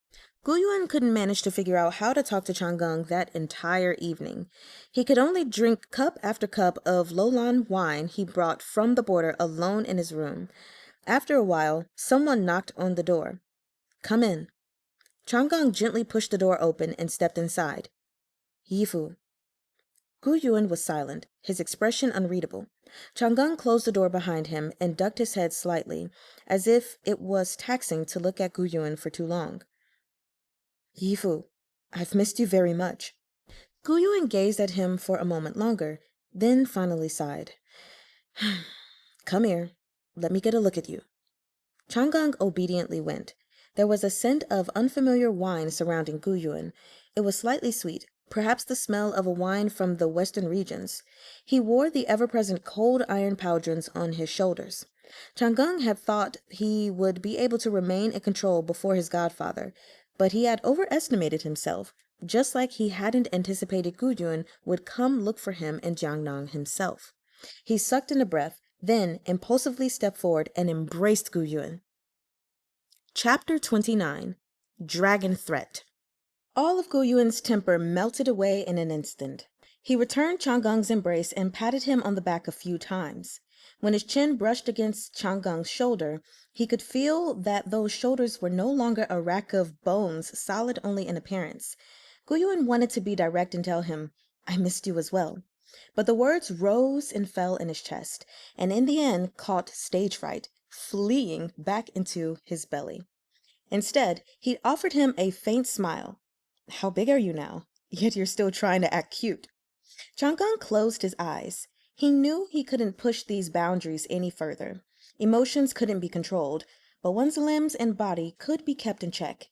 Gu Yuan couldn't manage to figure out how to talk to Chang'eng that entire evening. He could only drink cup after cup of Lolan wine he brought from the border alone in his room. After a while, someone knocked on the door. Come in. Chang'eng gently pushed the door open and stepped inside. Yifu. Gu Yuan was silent, his expression unreadable. Chang'eng closed the door behind him and ducked his head slightly, as if it was taxing to look at Gu Yuan for too long. Yifu, I've missed you very much. Gu Yuan gazed at him for a moment longer, then finally sighed. Come here. Let me get a look at you. Chang'eng obediently went. There was a scent of unfamiliar wine surrounding Gu Yuan. It was slightly sweet, perhaps the smell of a wine from the western regions. He wore the ever-present cold iron pauldrons on his shoulders. Chang'eng had thought he would be able to remain in control before his godfather, but he had overestimated himself, just like he hadn't anticipated Gu Yuan would come look for him in Jiangnan himself. He sucked in a breath, then impulsively stepped forward and embraced Gu Yuan. Chapter 29. Dragon Threat. All of Gu Yuan's temper melted away in an instant. He returned Chang'eng's embrace and patted him on the back a few times. When his chin brushed against Chang'eng's shoulder, he could feel that those shoulders were no longer a rack of bones, solid only in appearance. Gu Yuan wanted to be direct and tell him, I missed you as well. But the words rose and fell in his chest, and in the end caught stage fright, fleeing back into his belly. Instead, he offered him a faint smile. How big are you now? Yet you're still trying to act cute. Chang'eng closed his eyes. He knew he couldn't push these boundaries any further. Emotions couldn't be controlled, but one's limbs and body could be kept in check.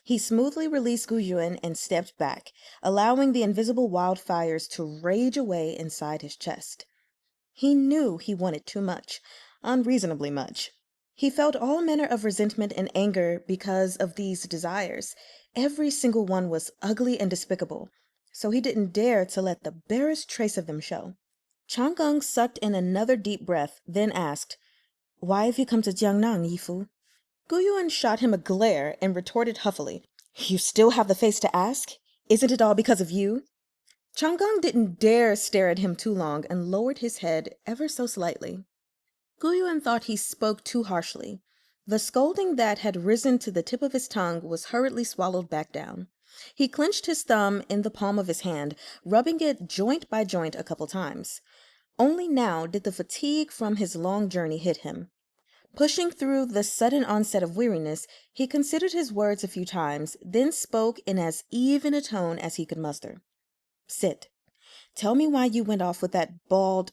He smoothly released Gu Yuan and stepped back, allowing the invisible wildfires to rage away inside his chest. He knew he wanted too much, unreasonably much. He felt all manner of resentment and anger because of these desires. Every single one was ugly and despicable, so he didn't dare to let the barest trace of them show. Chang'eng sucked in another deep breath, then asked, Why have you come to Jiangnan, Yifu? Gu Yuan shot him a glare and retorted huffily, You still have the face to ask? Isn't it all because of you? Chang'eng didn't dare stare at him too long and lowered his head ever so slightly. Gu Yuan thought he spoke too harshly. The scolding that had risen to the tip of his tongue was hurriedly swallowed back down. He clenched his thumb in the palm of his hand, rubbing it joint by joint a couple times. Only now did the fatigue from his long journey hit him. Pushing through the sudden onset of weariness, he considered his words a few times, then spoke in as even a tone as he could muster. Sit. Tell me why you went off with that bald...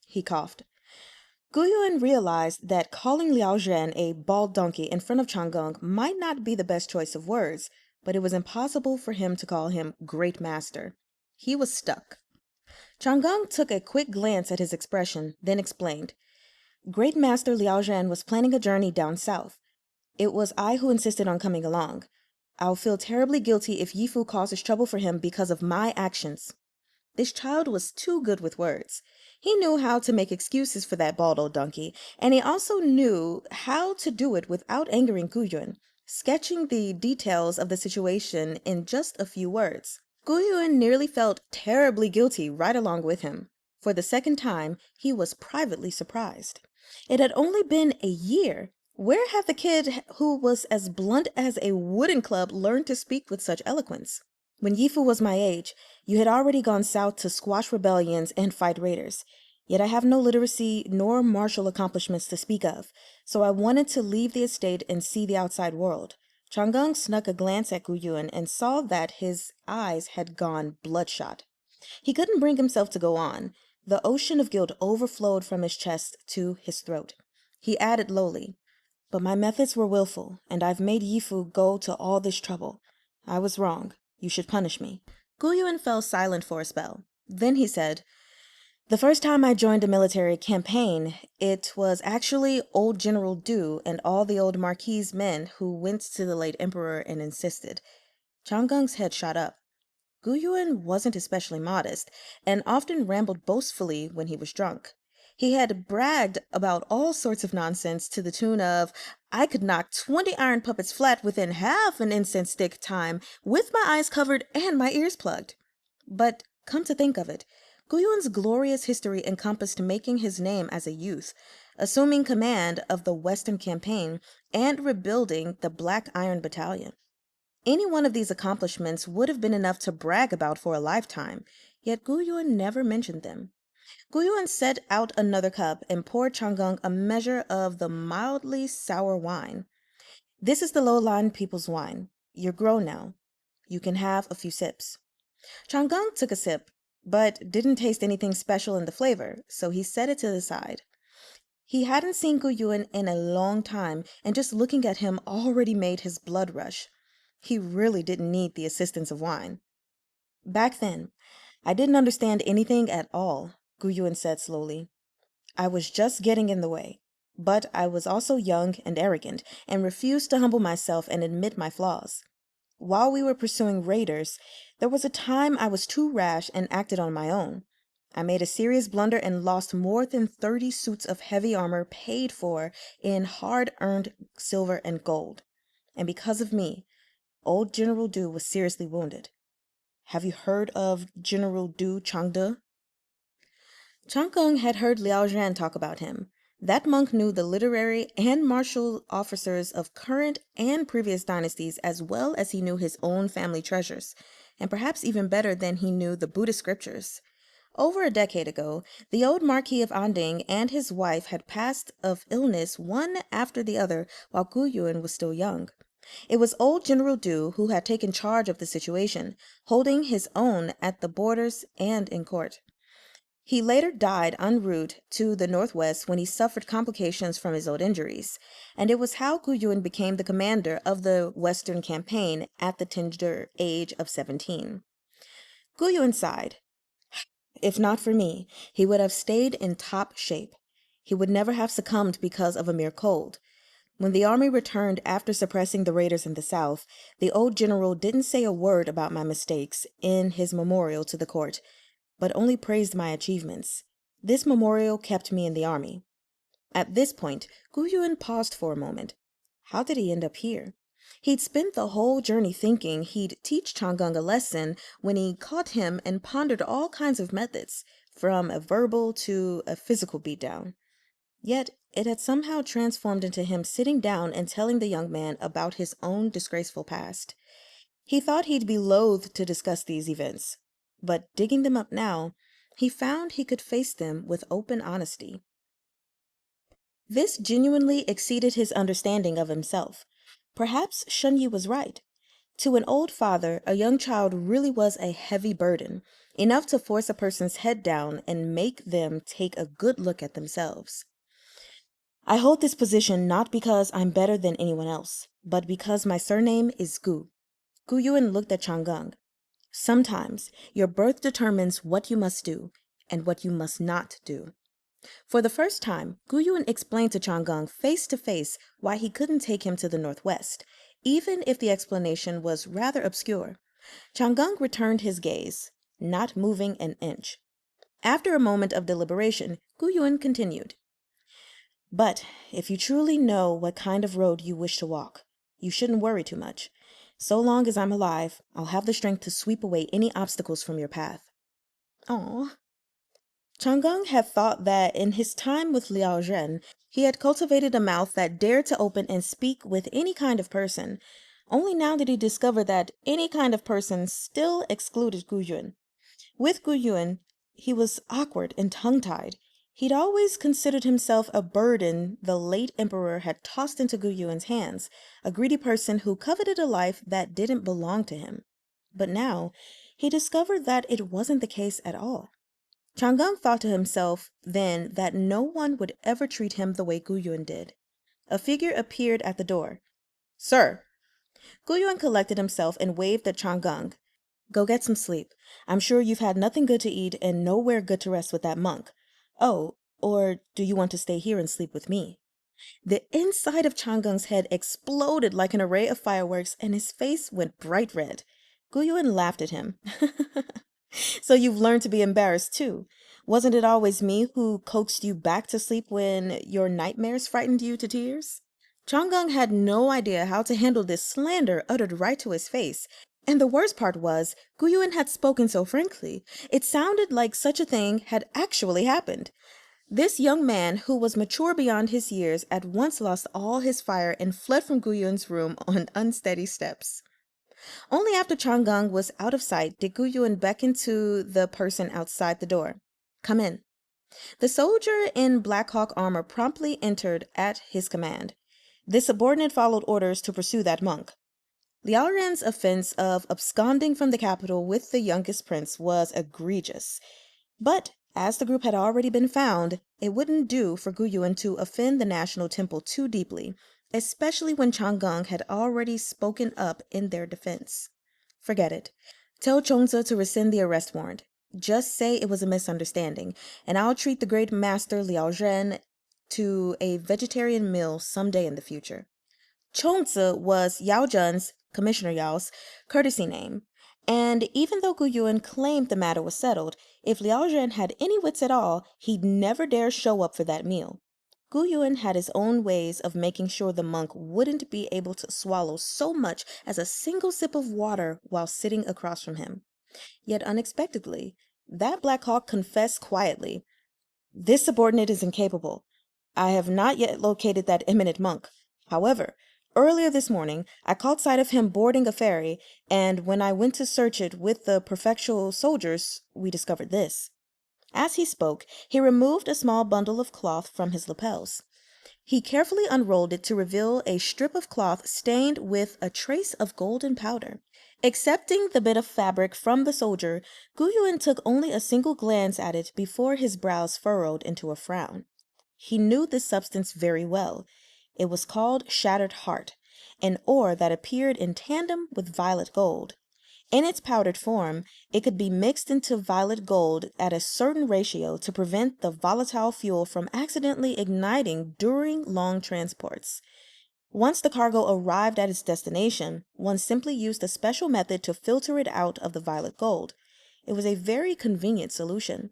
he coughed. Gu Yuan realized that calling Liao Zhen a bald donkey in front of Chang'eng might not be the best choice of words, but it was impossible for him to call him Great Master. He was stuck. Chang'eng took a quick glance at his expression, then explained. Great Master Liao Zhen was planning a journey down south. It was I who insisted on coming along. I'll feel terribly guilty if Yifu causes trouble for him because of my actions. This child was too good with words. He knew how to make excuses for that bald old donkey, and he also knew how to do it without angering Gu Yuan, sketching the details of the situation in just a few words. Gu Yuan nearly felt terribly guilty right along with him. For the second time, he was privately surprised. It had only been a year. Where had the kid who was as blunt as a wooden club learned to speak with such eloquence? When Yifu was my age, you had already gone south to squash rebellions and fight raiders. Yet I have no literacy nor martial accomplishments to speak of, so I wanted to leave the estate and see the outside world. Chang'eng snuck a glance at Gu Yuan and saw that his eyes had gone bloodshot. He couldn't bring himself to go on. The ocean of guilt overflowed from his chest to his throat. He added lowly, But my methods were willful, and I've made Yifu go to all this trouble. I was wrong. You should punish me. Gu Yuan fell silent for a spell. Then he said, The first time I joined a military campaign, it was actually old General Du and all the old Marquis' men who went to the late emperor and insisted. Chang'eng's head shot up. Gu Yuan wasn't especially modest, and often rambled boastfully when he was drunk. He had bragged about all sorts of nonsense to the tune of, I could knock 20 iron puppets flat within half an incense stick time with my eyes covered and my ears plugged. But come to think of it, Guyuan's glorious history encompassed making his name as a youth, assuming command of the Western Campaign, and rebuilding the Black Iron Battalion. Any one of these accomplishments would have been enough to brag about for a lifetime, yet Guyuan never mentioned them. Guyuan set out another cup and poured Chang'eng a measure of the mildly sour wine. This is the lowland people's wine. You're grown now. You can have a few sips. Chang'eng took a sip, but didn't taste anything special in the flavor, so he set it to the side. He hadn't seen Guyuan in a long time, and just looking at him already made his blood rush. He really didn't need the assistance of wine. Back then, I didn't understand anything at all, Guyuan said slowly. I was just getting in the way. But I was also young and arrogant, and refused to humble myself and admit my flaws. While we were pursuing raiders, there was a time I was too rash and acted on my own. I made a serious blunder and lost more than 30 suits of heavy armor paid for in hard-earned silver and gold. And because of me, old General Du was seriously wounded. Have you heard of General Du Changde? Chang'eng had heard Liao Zhan talk about him. That monk knew the literary and martial officers of current and previous dynasties as well as he knew his own family treasures, and perhaps even better than he knew the Buddhist scriptures. Over a decade ago, the old Marquis of Anding and his wife had passed of illness one after the other while Guyuan was still young. It was old General Du who had taken charge of the situation, holding his own at the borders and in court. He later died en route to the northwest when he suffered complications from his old injuries, and it was how Guyuan became the commander of the Western Campaign at the tender age of 17. Guyuan sighed. If not for me, he would have stayed in top shape. He would never have succumbed because of a mere cold. When the army returned after suppressing the raiders in the south, the old general didn't say a word about my mistakes in his memorial to the court, but only praised my achievements. This memorial kept me in the army. At this point, Guyuan paused for a moment. How did he end up here? He'd spent the whole journey thinking he'd teach Chang'eng a lesson when he caught him and pondered all kinds of methods, from a verbal to a physical beatdown. Yet it had somehow transformed into him sitting down and telling the young man about his own disgraceful past. He thought he'd be loath to discuss these events, but digging them up now, he found he could face them with open honesty. This genuinely exceeded his understanding of himself. Perhaps Shunyi was right. To an old father, a young child really was a heavy burden, enough to force a person's head down and make them take a good look at themselves. I hold this position not because I'm better than anyone else, but because my surname is Gu. Guyuan looked at Chang'eng. Sometimes your birth determines what you must do and what you must not do. For the first time, Guyuan explained to Chang'eng face to face why he couldn't take him to the northwest, even if the explanation was rather obscure. Chang'eng returned his gaze, not moving an inch. After a moment of deliberation, Guyuan continued. But if you truly know what kind of road you wish to walk, you shouldn't worry too much. So long as I'm alive, I'll have the strength to sweep away any obstacles from your path. Aww. Chang'eng had thought that in his time with Liao Zhen, he had cultivated a mouth that dared to open and speak with any kind of person. Only now did he discover that any kind of person still excluded Guyuan. With Guyuan, he was awkward and tongue-tied. He'd always considered himself a burden the late emperor had tossed into Guyuan's hands, a greedy person who coveted a life that didn't belong to him. But now, he discovered that it wasn't the case at all. Chang'eng thought to himself then that no one would ever treat him the way Guyuan did. A figure appeared at the door. Sir! Guyuan collected himself and waved at Chang'eng. Go get some sleep. I'm sure you've had nothing good to eat and nowhere good to rest with that monk. Oh, or do you want to stay here and sleep with me? The inside of Chang'eng's head exploded like an array of fireworks and his face went bright red. Guyuan laughed at him. So you've learned to be embarrassed too. Wasn't it always me who coaxed you back to sleep when your nightmares frightened you to tears? Chang'e had no idea how to handle this slander uttered right to his face. And the worst part was, Guyuan had spoken so frankly. It sounded like such a thing had actually happened. This young man, who was mature beyond his years, at once lost all his fire and fled from Guyuan's room on unsteady steps. Only after Chang'e was out of sight did Guyuan beckon to the person outside the door. Come in. The soldier in Black Hawk armor promptly entered at his command. The subordinate followed orders to pursue that monk. Liao Ren's offense of absconding from the capital with the youngest prince was egregious. But, as the group had already been found, it wouldn't do for Guyuan to offend the national temple too deeply, especially when Chang'e had already spoken up in their defense. Forget it. Tell Chongzi to rescind the arrest warrant. Just say it was a misunderstanding, and I'll treat the great master Liao Ren to a vegetarian meal someday in the future. Chongzi was Yao Zhen's, Commissioner Yao's, courtesy name, and even though Gu Yuan claimed the matter was settled, if Liao Zhen had any wits at all, he'd never dare show up for that meal. Gu Yuan had his own ways of making sure the monk wouldn't be able to swallow so much as a single sip of water while sitting across from him. Yet unexpectedly, that Black Hawk confessed quietly, "This subordinate is incapable. I have not yet located that eminent monk. However, earlier this morning, I caught sight of him boarding a ferry, and when I went to search it with the prefectural soldiers, we discovered this." As he spoke, he removed a small bundle of cloth from his lapels. He carefully unrolled it to reveal a strip of cloth stained with a trace of golden powder. Accepting the bit of fabric from the soldier, Gu Yuan took only a single glance at it before his brows furrowed into a frown. He knew this substance very well. It was called shattered heart, an ore that appeared in tandem with violet gold. In its powdered form, it could be mixed into violet gold at a certain ratio to prevent the volatile fuel from accidentally igniting during long transports. Once the cargo arrived at its destination, one simply used a special method to filter it out of the violet gold. It was a very convenient solution.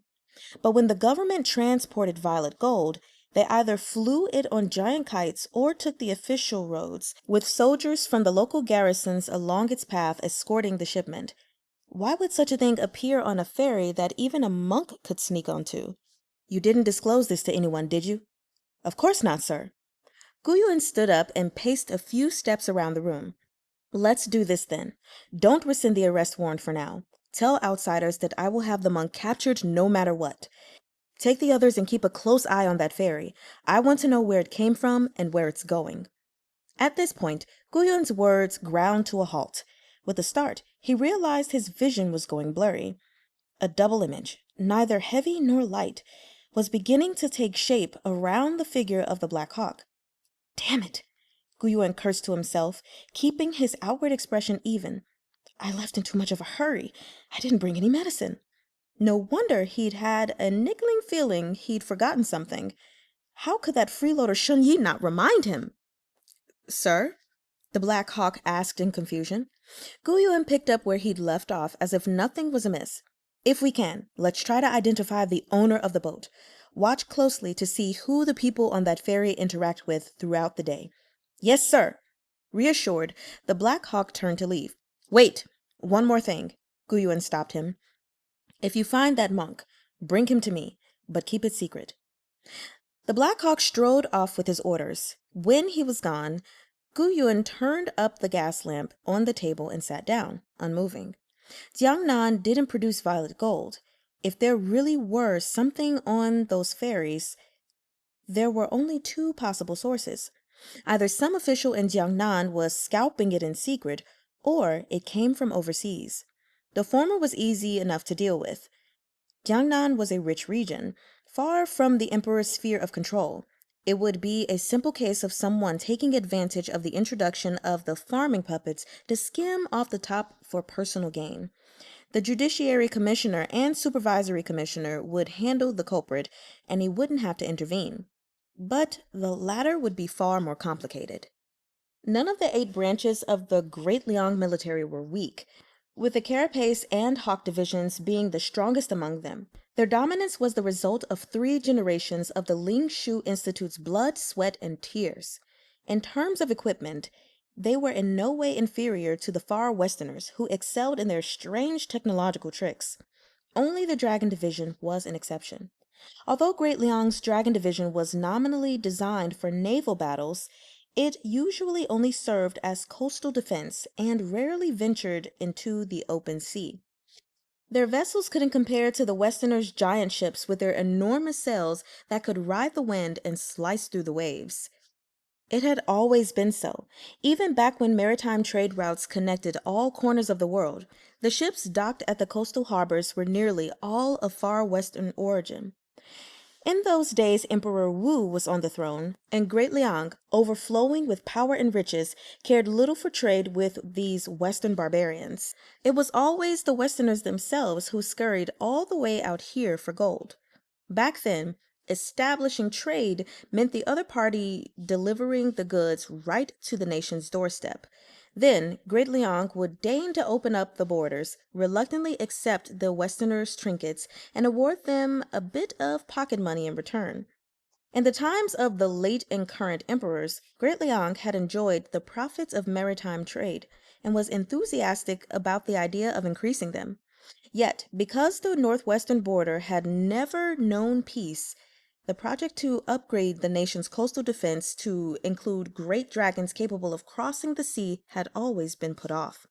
But when the government transported violet gold, they either flew it on giant kites or took the official roads, with soldiers from the local garrisons along its path escorting the shipment. Why would such a thing appear on a ferry that even a monk could sneak onto? You didn't disclose this to anyone, did you? Of course not, sir. Gu Yuan stood up and paced a few steps around the room. Let's do this then. Don't rescind the arrest warrant for now. Tell outsiders that I will have the monk captured no matter what. Take the others and keep a close eye on that ferry. I want to know where it came from and where it's going. At this point, Gu Yuan's words ground to a halt. With a start, he realized his vision was going blurry. A double image, neither heavy nor light, was beginning to take shape around the figure of the Black Hawk. Damn it! Gu Yuan cursed to himself, keeping his outward expression even. I left in too much of a hurry. I didn't bring any medicine. No wonder he'd had a niggling feeling he'd forgotten something. How could that freeloader Shun Yi not remind him? Sir? The Black Hawk asked in confusion. Gu Yuan picked up where he'd left off as if nothing was amiss. If we can, let's try to identify the owner of the boat. Watch closely to see who the people on that ferry interact with throughout the day. Yes, sir. Reassured, the Black Hawk turned to leave. Wait, one more thing. Gu Yuan stopped him. If you find that monk, bring him to me, but keep it secret. The Black Hawk strode off with his orders. When he was gone, Gu Yuan turned up the gas lamp on the table and sat down, unmoving. Jiangnan didn't produce violet gold. If there really were something on those ferries, there were only two possible sources. Either some official in Jiangnan was scalping it in secret, or it came from overseas. The former was easy enough to deal with. Jiangnan was a rich region, far from the emperor's sphere of control. It would be a simple case of someone taking advantage of the introduction of the farming puppets to skim off the top for personal gain. The judiciary commissioner and supervisory commissioner would handle the culprit, and he wouldn't have to intervene. But the latter would be far more complicated. None of the 8 branches of the Great Liang military were weak. with the Carapace and Hawk divisions being the strongest among them. Their dominance was the result of 3 generations of the Ling Shu Institute's blood, sweat, and tears. In terms of equipment, they were in no way inferior to the Far Westerners, who excelled in their strange technological tricks. Only the Dragon Division was an exception. Although Great Liang's Dragon Division was nominally designed for naval battles, it usually only served as coastal defense and rarely ventured into the open sea. Their vessels couldn't compare to the Westerners' giant ships with their enormous sails that could ride the wind and slice through the waves. It had always been so. Even back when maritime trade routes connected all corners of the world, the ships docked at the coastal harbors were nearly all of far western origin. In those days, Emperor Wu was on the throne, and Great Liang, overflowing with power and riches, cared little for trade with these Western barbarians. It was always the Westerners themselves who scurried all the way out here for gold. Back then, establishing trade meant the other party delivering the goods right to the nation's doorstep. Then, Great Liang would deign to open up the borders, reluctantly accept the Westerners' trinkets, and award them a bit of pocket money in return. In the times of the late and current emperors, Great Liang had enjoyed the profits of maritime trade and was enthusiastic about the idea of increasing them. Yet, because the northwestern border had never known peace, the project to upgrade the nation's coastal defense to include great dragons capable of crossing the sea had always been put off.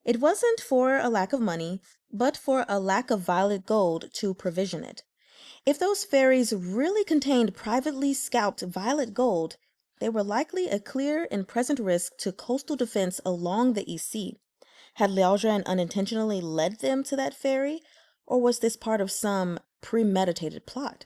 It wasn't for a lack of money, but for a lack of violet gold to provision it. If those ferries really contained privately scalped violet gold, they were likely a clear and present risk to coastal defense along the East Sea. Had Liao Zhan unintentionally led them to that ferry, or was this part of some premeditated plot?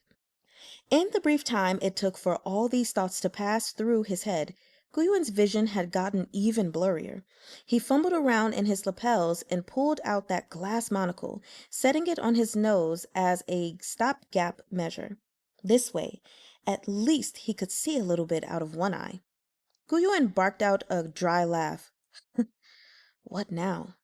In the brief time it took for all these thoughts to pass through his head, Guyuan's vision had gotten even blurrier. He fumbled around in his lapels and pulled out that glass monocle, setting it on his nose as a stopgap measure. This way, at least he could see a little bit out of one eye. Guyuan barked out a dry laugh. What now?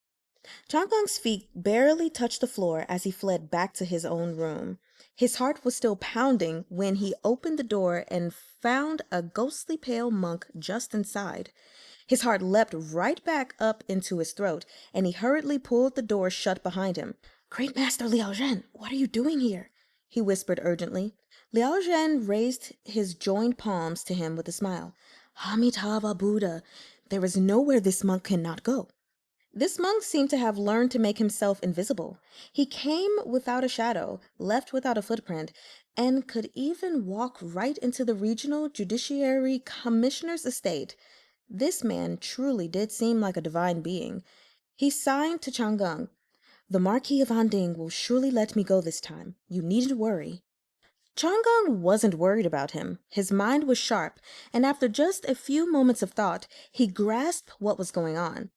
Chang'eng's feet barely touched the floor as he fled back to his own room. His heart was still pounding when he opened the door and found a ghostly pale monk just inside. His heart leapt right back up into his throat, and he hurriedly pulled the door shut behind him. "Great Master Liao Zhen, what are you doing here?" he whispered urgently. Liao Zhen raised his joined palms to him with a smile. "Amitabha Buddha, there is nowhere this monk cannot go." This monk seemed to have learned to make himself invisible. He came without a shadow, left without a footprint, and could even walk right into the regional judiciary commissioner's estate. This man truly did seem like a divine being. He signed to Chang'eng. "The Marquis of Anding will surely let me go this time. You needn't worry." Chang'eng wasn't worried about him. His mind was sharp, and after just a few moments of thought, he grasped what was going on.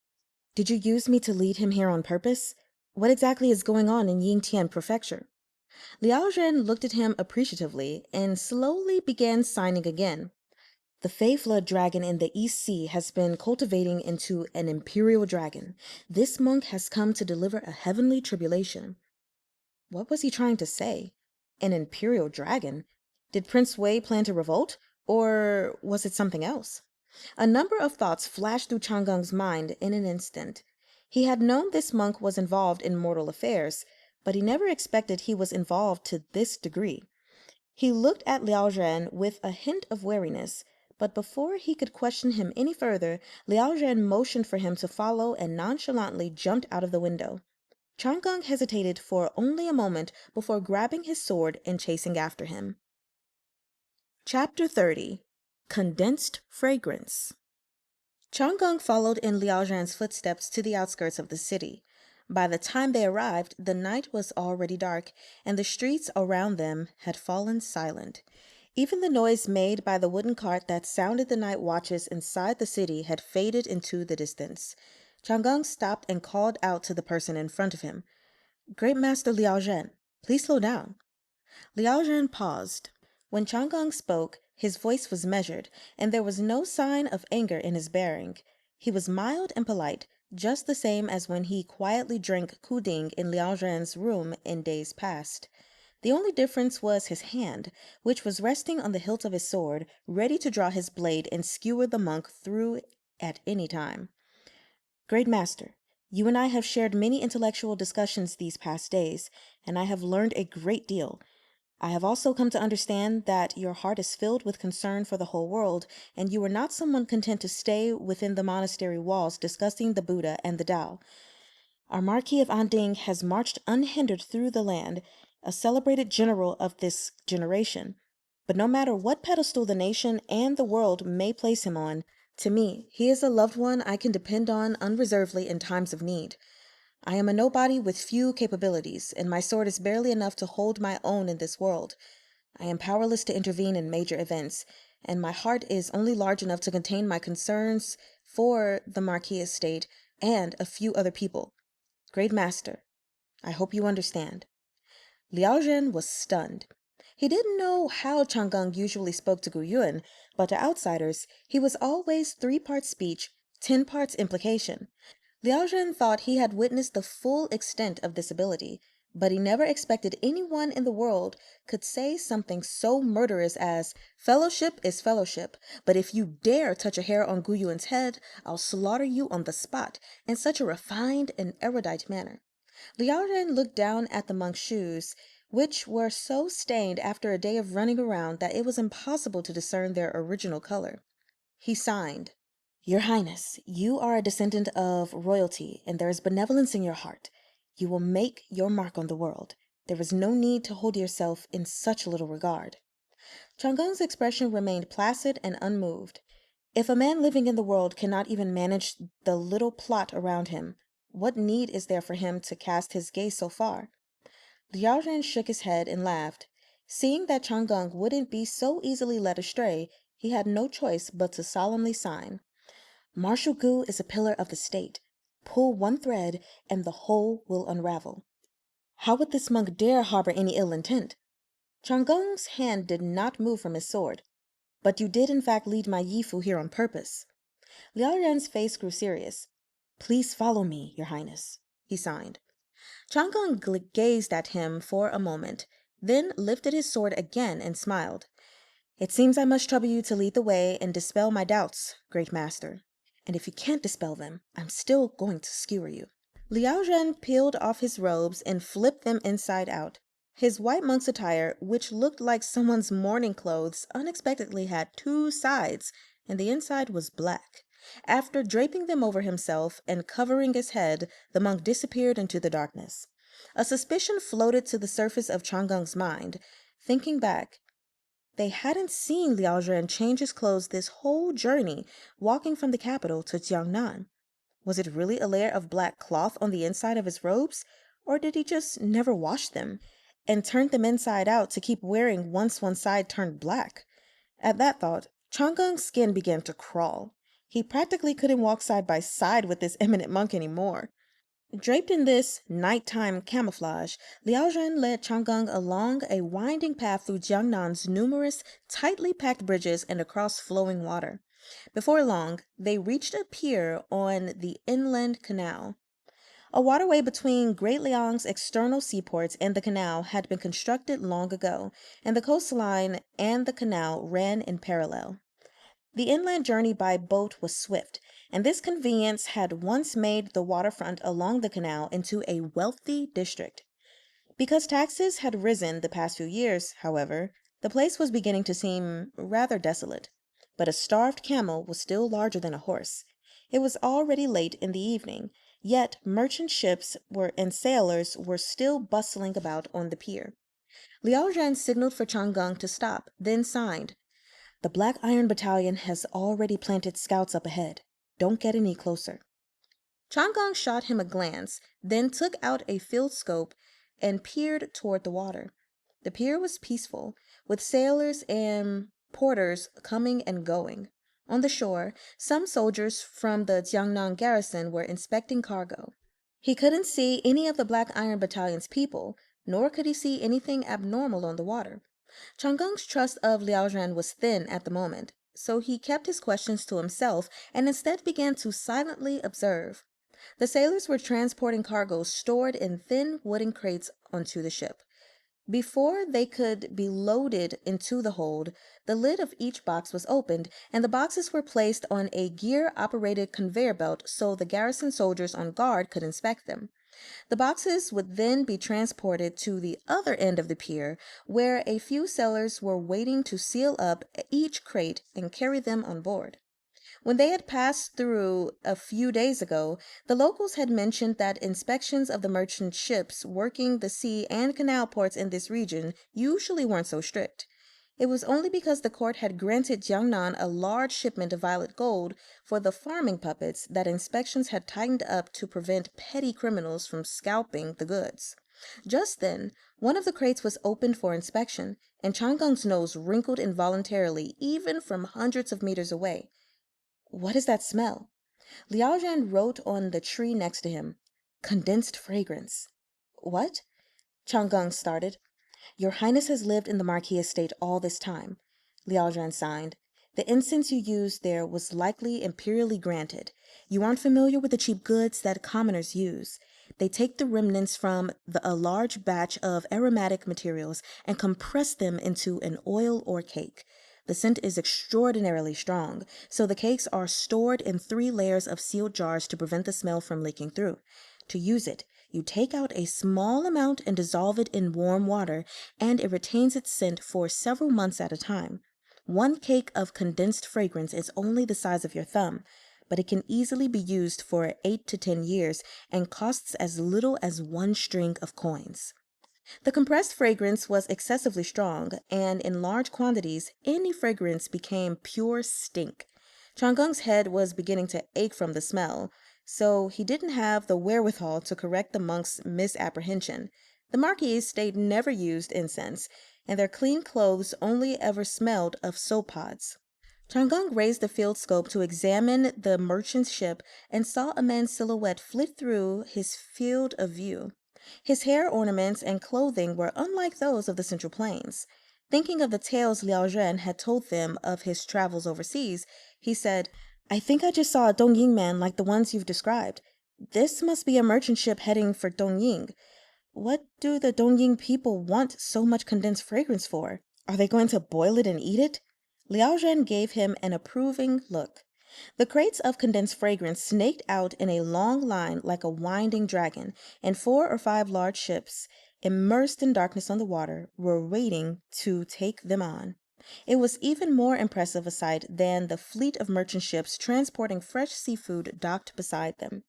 "Did you use me to lead him here on purpose? What exactly is going on in Yingtian Prefecture?" Liao Zhen looked at him appreciatively and slowly began signing again. "The Fey Flood dragon in the East Sea has been cultivating into an imperial dragon. This monk has come to deliver a heavenly tribulation." What was he trying to say? An imperial dragon? Did Prince Wei plan to revolt? Or was it something else? A number of thoughts flashed through Chang'eng's mind in an instant. He had known this monk was involved in mortal affairs, but he never expected he was involved to this degree. He looked at Liao Zhen with a hint of wariness, but before he could question him any further, Liao Zhen motioned for him to follow and nonchalantly jumped out of the window. Chang'eng hesitated for only a moment before grabbing his sword and chasing after him. Chapter 30. Condensed Fragrance. Chang'eng followed in Liao Zhan's footsteps to the outskirts of the city. By the time they arrived, the night was already dark, and the streets around them had fallen silent. Even the noise made by the wooden cart that sounded the night watches inside the city had faded into the distance. Chang'eng stopped and called out to the person in front of him. "Great Master Liao Zhen, please slow down." Liao Zhen paused. When Chang'eng spoke, his voice was measured, and there was no sign of anger in his bearing. He was mild and polite, just the same as when he quietly drank kuding in Liao Zhan's room in days past. The only difference was his hand, which was resting on the hilt of his sword, ready to draw his blade and skewer the monk through at any time. Great Master, you and I have shared many intellectual discussions these past days, and I have learned a great deal. I have also come to understand that your heart is filled with concern for the whole world, and you are not someone content to stay within the monastery walls discussing the Buddha and the Tao. Our Marquis of Anding has marched unhindered through the land, a celebrated general of this generation. But no matter what pedestal the nation and the world may place him on, to me, he is a loved one I can depend on unreservedly in times of need. I am a nobody with few capabilities, and my sword is barely enough to hold my own in this world. I am powerless to intervene in major events, and my heart is only large enough to contain my concerns for the Marquis estate and a few other people. Great Master, I hope you understand. Liao Zhen was stunned. He didn't know how Chang'e usually spoke to Gu Yun, but to outsiders, he was always 3 parts speech, 10 parts implication. Liao Zhen thought he had witnessed the full extent of this ability, but he never expected anyone in the world could say something so murderous as, "Fellowship is fellowship, but if you dare touch a hair on Gu Yun's head, I'll slaughter you on the spot," in such a refined and erudite manner. Liao Zhen looked down at the monk's shoes, which were so stained after a day of running around that it was impossible to discern their original color. He signed. Your Highness, you are a descendant of royalty, and there is benevolence in your heart. You will make your mark on the world. There is no need to hold yourself in such little regard. Chang'e's expression remained placid and unmoved. If a man living in the world cannot even manage the little plot around him, what need is there for him to cast his gaze so far? Liao Zhen shook his head and laughed. Seeing that Chang'e wouldn't be so easily led astray, he had no choice but to solemnly sign. Marshal Gu is a pillar of the state. Pull one thread, and the whole will unravel. How would this monk dare harbor any ill intent? Chang'e's hand did not move from his sword. But you did in fact lead my Yifu here on purpose. Liao Ren's face grew serious. Please follow me, Your Highness, he signed. Chang'e gazed at him for a moment, then lifted his sword again and smiled. It seems I must trouble you to lead the way and dispel my doubts, Great Master. And if you can't dispel them, I'm still going to skewer you. Liao Zhen peeled off his robes and flipped them inside out. His white monk's attire, which looked like someone's mourning clothes, unexpectedly had 2 sides, and the inside was black. After draping them over himself and covering his head, the monk disappeared into the darkness. A suspicion floated to the surface of Chang'e's mind. Thinking back, they hadn't seen Liao Zhen change his clothes this whole journey, walking from the capital to Jiangnan. Was it really a layer of black cloth on the inside of his robes, or did he just never wash them and turned them inside out to keep wearing once one side turned black? At that thought, Chang'e's skin began to crawl. He practically couldn't walk side by side with this eminent monk anymore. Draped in this nighttime camouflage, Liao Zhen led Chang'e along a winding path through Jiangnan's numerous, tightly packed bridges and across flowing water. Before long, they reached a pier on the inland canal. A waterway between Great Liang's external seaports and the canal had been constructed long ago, and the coastline and the canal ran in parallel. The inland journey by boat was swift, and this convenience had once made the waterfront along the canal into a wealthy district. Because taxes had risen the past few years, however, the place was beginning to seem rather desolate. But a starved camel was still larger than a horse. It was already late in the evening, yet merchant ships and sailors were still bustling about on the pier. Liao Zhen signaled for Chang'e to stop, then signed. The Black Iron Battalion has already planted scouts up ahead. Don't get any closer. Chang'e shot him a glance, then took out a field scope and peered toward the water. The pier was peaceful, with sailors and porters coming and going. On the shore, some soldiers from the Jiangnan garrison were inspecting cargo. He couldn't see any of the Black Iron Battalion's people, nor could he see anything abnormal on the water. Chang'e's trust of Liao Zhen was thin at the moment, so he kept his questions to himself and instead began to silently observe. The sailors were transporting cargo stored in thin wooden crates onto the ship. Before they could be loaded into the hold, the lid of each box was opened, and the boxes were placed on a gear-operated conveyor belt so the garrison soldiers on guard could inspect them. The boxes would then be transported to the other end of the pier, where a few sailors were waiting to seal up each crate and carry them on board. When they had passed through a few days ago, the locals had mentioned that inspections of the merchant ships working the sea and canal ports in this region usually weren't so strict. It was only because the court had granted Jiangnan a large shipment of violet gold for the farming puppets that inspections had tightened up to prevent petty criminals from scalping the goods. Just then, one of the crates was opened for inspection, and Changgung's nose wrinkled involuntarily even from hundreds of meters away. What is that smell? Liao Zhan wrote on the tree next to him. Condensed fragrance. What? Changgang started. Your Highness has lived in the Marquis estate all this time. Liao Zhan signed. The incense you used there was likely imperially granted. You aren't familiar with the cheap goods that commoners use. They take the remnants from a large batch of aromatic materials and compress them into an oil or cake. The scent is extraordinarily strong, so the cakes are stored in 3 layers of sealed jars to prevent the smell from leaking through. To use it, you take out a small amount and dissolve it in warm water, and it retains its scent for several months at a time. One cake of condensed fragrance is only the size of your thumb, but it can easily be used for 8 to 10 years and costs as little as 1 string of coins. The compressed fragrance was excessively strong, and in large quantities, any fragrance became pure stink. Changgung's head was beginning to ache from the smell, so he didn't have the wherewithal to correct the monk's misapprehension. The Marquis' estate never used incense, and their clean clothes only ever smelled of soap pods. Changgung raised the field scope to examine the merchant's ship and saw a man's silhouette flit through his field of view. His hair ornaments and clothing were unlike those of the Central Plains. Thinking of the tales Liao Zhen had told them of his travels overseas, he said, I think I just saw a Dongying man like the ones you've described. This must be a merchant ship heading for Dongying. What do the Dongying people want so much condensed fragrance for? Are they going to boil it and eat it? Liao Zhen gave him an approving look. The crates of condensed fragrance snaked out in a long line like a winding dragon, and 4 or 5 large ships, immersed in darkness on the water, were waiting to take them on. It was even more impressive a sight than the fleet of merchant ships transporting fresh seafood docked beside them.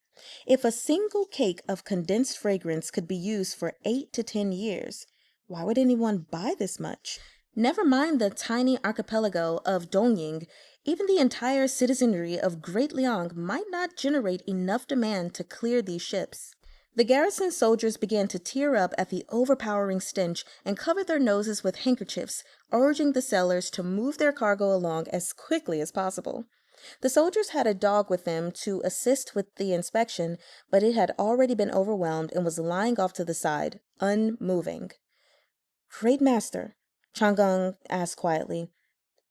If a single cake of condensed fragrance could be used for 8 to 10 years, why would anyone buy this much? Never mind the tiny archipelago of Dongying, even the entire citizenry of Great Liang might not generate enough demand to clear these ships. The garrison soldiers began to tear up at the overpowering stench and covered their noses with handkerchiefs, urging the sailors to move their cargo along as quickly as possible. The soldiers had a dog with them to assist with the inspection, but it had already been overwhelmed and was lying off to the side, unmoving. Great Master, Changgung asked quietly,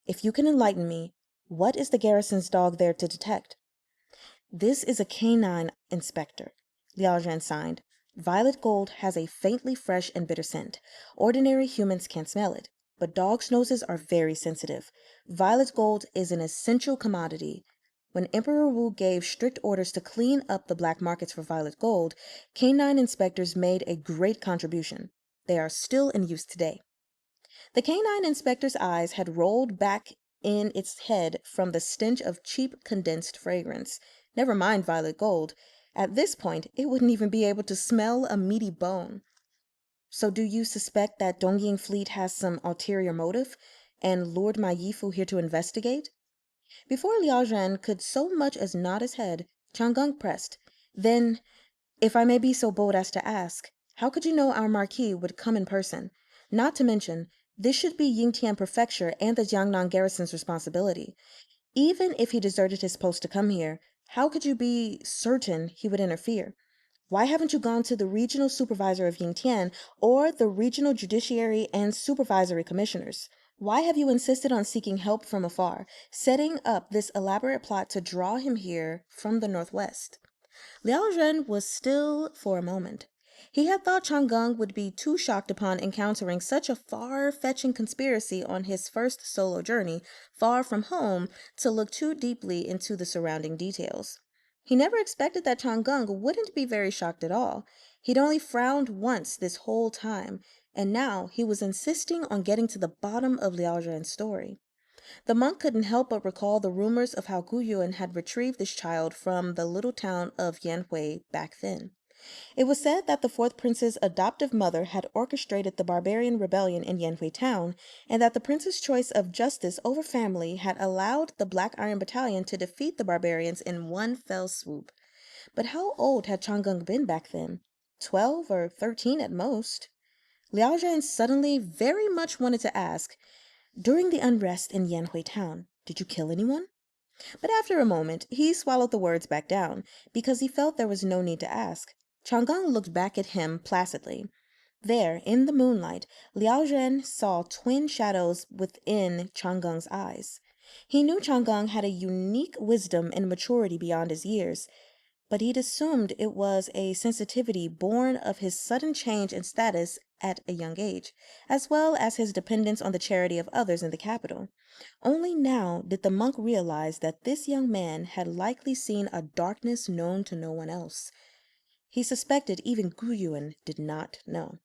if you can enlighten me, what is the garrison's dog there to detect? This is a canine inspector, Liao Zhen signed. Violet gold has a faintly fresh and bitter scent. Ordinary humans can't smell it, but dogs' noses are very sensitive. Violet gold is an essential commodity. When Emperor Wu gave strict orders to clean up the black markets for violet gold, canine inspectors made a great contribution. They are still in use today. The canine inspector's eyes had rolled back in its head from the stench of cheap condensed fragrance. Never mind violet gold. At this point, it wouldn't even be able to smell a meaty bone. So do you suspect that Dongying fleet has some ulterior motive and lured my Yifu here to investigate? Before Liao Zhen could so much as nod his head, Changgung pressed. Then, if I may be so bold as to ask, how could you know our Marquis would come in person? Not to mention, this should be Yingtian Prefecture and the Jiangnan garrison's responsibility. Even if he deserted his post to come here, how could you be certain he would interfere? Why haven't you gone to the regional supervisor of Yingtian or the regional judiciary and supervisory commissioners? Why have you insisted on seeking help from afar, setting up this elaborate plot to draw him here from the northwest? Liao Zhen was still for a moment. He had thought Chang'e would be too shocked upon encountering such a far-fetching conspiracy on his first solo journey, far from home, to look too deeply into the surrounding details. He never expected that Chang'e wouldn't be very shocked at all. He'd only frowned once this whole time, and now he was insisting on getting to the bottom of Liao Zhen's story. The monk couldn't help but recall the rumors of how Gu Yuan had retrieved this child from the little town of Yanhui back then. It was said that the fourth prince's adoptive mother had orchestrated the barbarian rebellion in Yanhui town, and that the prince's choice of justice over family had allowed the Black Iron Battalion to defeat the barbarians in one fell swoop. But how old had Chang'e been back then? 12 or 13 at most. Liao Zhen suddenly very much wanted to ask, during the unrest in Yanhui town, did you kill anyone? But after a moment, he swallowed the words back down, because he felt there was no need to ask. Chang'e looked back at him placidly. There, in the moonlight, Liao Zhen saw twin shadows within Chang'e's eyes. He knew Chang'e had a unique wisdom and maturity beyond his years, but he'd assumed it was a sensitivity born of his sudden change in status at a young age, as well as his dependence on the charity of others in the capital. Only now did the monk realize that this young man had likely seen a darkness known to no one else. He suspected even Gu Yuan did not know.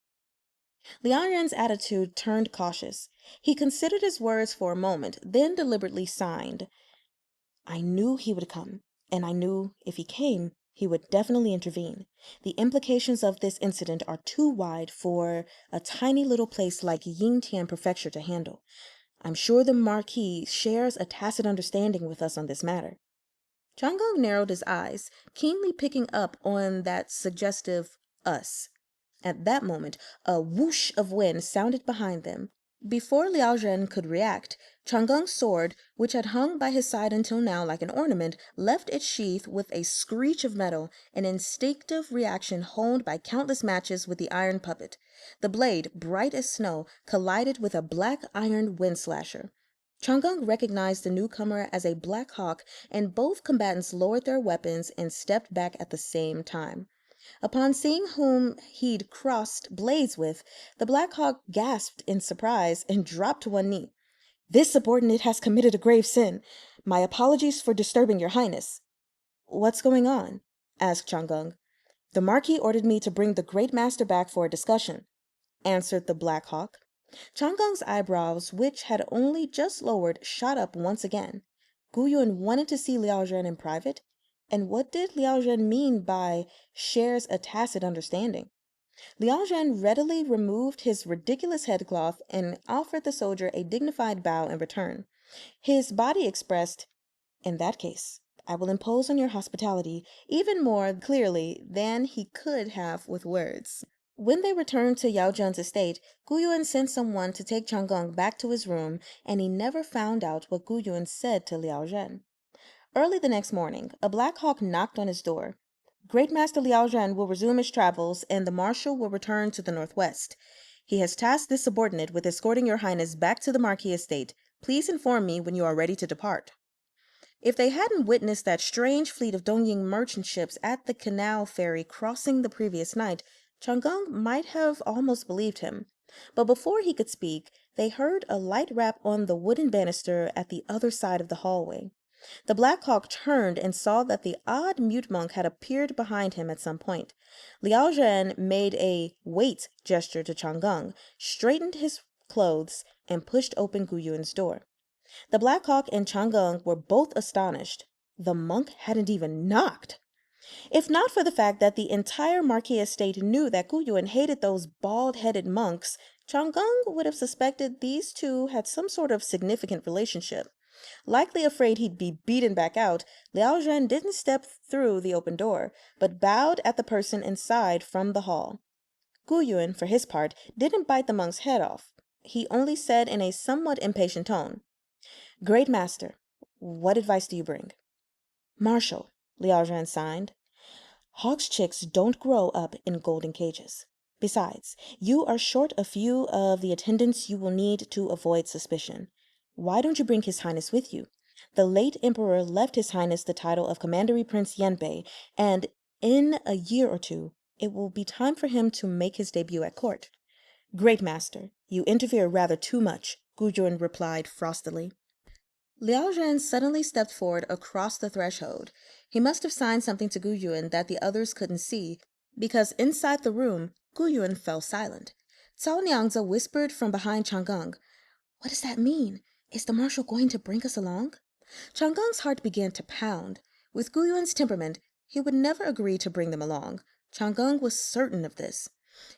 Liao Ren's attitude turned cautious. He considered his words for a moment, then deliberately signed. I knew he would come, and I knew if he came, he would definitely intervene. The implications of this incident are too wide for a tiny little place like Yingtian Prefecture to handle. I'm sure the Marquis shares a tacit understanding with us on this matter. Chang'e narrowed his eyes, keenly picking up on that suggestive us. At that moment, a whoosh of wind sounded behind them. Before Liao Zhen could react, Chang'e's sword, which had hung by his side until now like an ornament, left its sheath with a screech of metal, an instinctive reaction honed by countless matches with the iron puppet. The blade, bright as snow, collided with a black iron wind slasher. Chang'e recognized the newcomer as a Black Hawk, and both combatants lowered their weapons and stepped back at the same time. Upon seeing whom he'd crossed blades with, the Black Hawk gasped in surprise and dropped to one knee. This subordinate has committed a grave sin. My apologies for disturbing your highness. What's going on? Asked Chang'e. The Marquis ordered me to bring the Great Master back for a discussion, answered the Black Hawk. Chang'e's eyebrows, which had only just lowered, shot up once again. Gu Yuan wanted to see Liao Zhen in private? And what did Liao Zhen mean by shares a tacit understanding? Liao Zhen readily removed his ridiculous headcloth and offered the soldier a dignified bow in return. His body expressed, in that case, I will impose on your hospitality even more clearly than he could have with words. When they returned to Yao Zhen's estate, Gu Yuan sent someone to take Chang'e back to his room, and he never found out what Gu Yuan said to Liao Zhen. Early the next morning, a Black Hawk knocked on his door. Great Master Liao Zhen will resume his travels, and the marshal will return to the northwest. He has tasked this subordinate with escorting your highness back to the Marquis estate. Please inform me when you are ready to depart. If they hadn't witnessed that strange fleet of Dongying merchant ships at the canal ferry crossing the previous night, Chang'e might have almost believed him. But before he could speak, they heard a light rap on the wooden banister at the other side of the hallway. The Black Hawk turned and saw that the odd mute monk had appeared behind him at some point. Liao Zhen made a wait gesture to Chang'e, straightened his clothes, and pushed open Gu Yuan's door. The Black Hawk and Chang'e were both astonished. The monk hadn't even knocked. If not for the fact that the entire Marquis estate knew that Gu Yuan hated those bald-headed monks, Chang'e would have suspected these two had some sort of significant relationship. Likely afraid he'd be beaten back out, Liao Zhen didn't step through the open door, but bowed at the person inside from the hall. Gu Yuan, for his part, didn't bite the monk's head off. He only said in a somewhat impatient tone, Great Master, what advice do you bring? Marshal, Liao Zhen signed. Hawk's chicks don't grow up in golden cages. Besides, you are short a few of the attendants you will need to avoid suspicion. Why don't you bring His Highness with you? The late Emperor left His Highness the title of Commandery Prince Yanbei, and In a year or two, it will be time for him to make his debut at court. Great master, you interfere rather too much, Gu Yun replied frostily. Liao Zhen suddenly stepped forward across the threshold. He must have signed something to Gu Yun that the others couldn't see, because inside the room, Gu Yun fell silent. Cao Niangze whispered from behind Chang'eng, "What does that mean? Is the marshal going to bring us along?" Chang'eng's heart began to pound. With Gu Yuan's temperament, he would never agree to bring them along. Chang'eng was certain of this.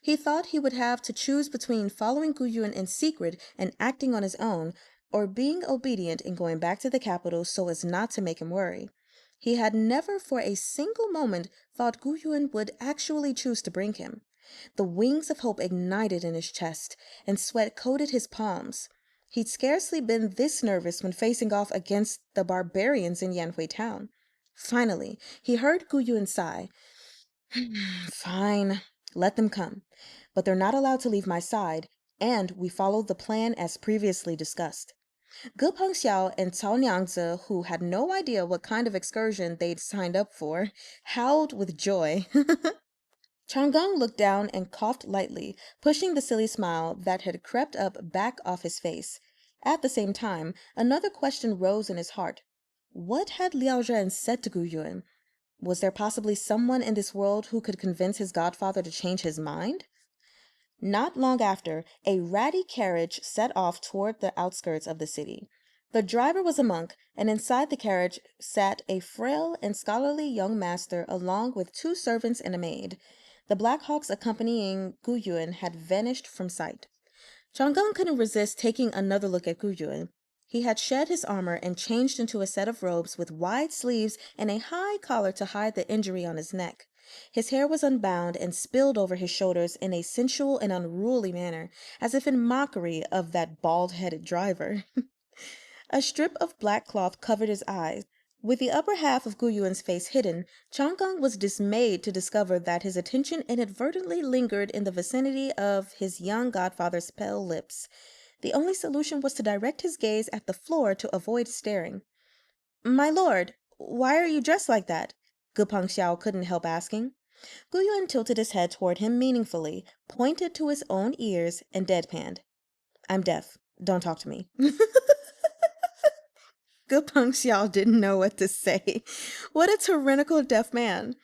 He thought he would have to choose between following Gu Yuan in secret and acting on his own, or being obedient and going back to the capital so as not to make him worry. He had never for a single moment thought Gu Yuan would actually choose to bring him. The wings of hope ignited in his chest, and sweat coated his palms. He'd scarcely been this nervous when facing off against the barbarians in Yanhui town. Finally, he heard Gu Yuan sigh. Fine, let them come. But they're not allowed to leave my side, and we follow the plan as previously discussed. Ge Pengxiao and Cao Niangze, who had no idea what kind of excursion they'd signed up for, howled with joy. Chang'eng looked down and coughed lightly, pushing the silly smile that had crept up back off his face. At the same time, another question rose in his heart. What had Liao Zhen said to Gu Yuan? Was there possibly someone in this world who could convince his godfather to change his mind? Not long after, a ratty carriage set off toward the outskirts of the city. The driver was a monk, and inside the carriage sat a frail and scholarly young master along with 2 servants and a maid. The Black Hawks accompanying Gu Yuan had vanished from sight. Chang'eng couldn't resist taking another look at Gu Yuan. He had shed his armor and changed into a set of robes with wide sleeves and a high collar to hide the injury on his neck. His hair was unbound and spilled over his shoulders in a sensual and unruly manner, as if in mockery of that bald-headed driver. A strip of black cloth covered his eyes. With the upper half of Gu Yuan's face hidden, Chang'eng was dismayed to discover that his attention inadvertently lingered in the vicinity of his young godfather's pale lips. The only solution was to direct his gaze at the floor to avoid staring. "My lord, why are you dressed like that?" Ge Pengxiao couldn't help asking. Gu Yuan tilted his head toward him meaningfully, pointed to his own ears, and deadpanned. "I'm deaf. Don't talk to me." Ge Pengxiao didn't know what to say. What a tyrannical deaf man.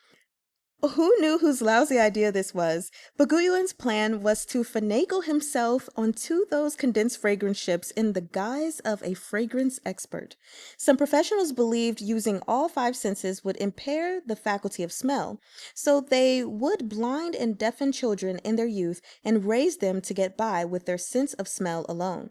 Who knew whose lousy idea this was? But Gu Yuan's plan was to finagle himself onto those condensed fragrance ships in the guise of a fragrance expert. Some professionals believed using all 5 senses would impair the faculty of smell, so they would blind and deafen children in their youth and raise them to get by with their sense of smell alone.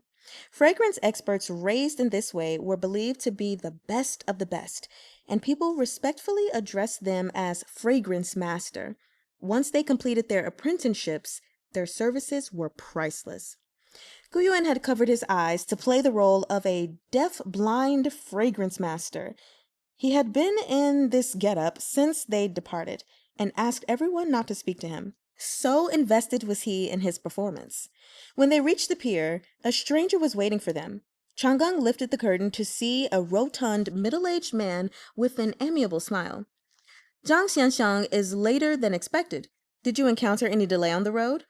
Fragrance experts raised in this way were believed to be the best of the best, and people respectfully addressed them as fragrance master. Once they completed their apprenticeships, their services were priceless. Gu Yuan had covered his eyes to play the role of a deaf-blind fragrance master. He had been in this getup since they'd departed, and asked everyone not to speak to him. So invested was he in his performance. When they reached the pier, a stranger was waiting for them. Chang'eng lifted the curtain to see a rotund, middle-aged man with an amiable smile. "Zhang Xianxiang is later than expected. Did you encounter any delay on the road?"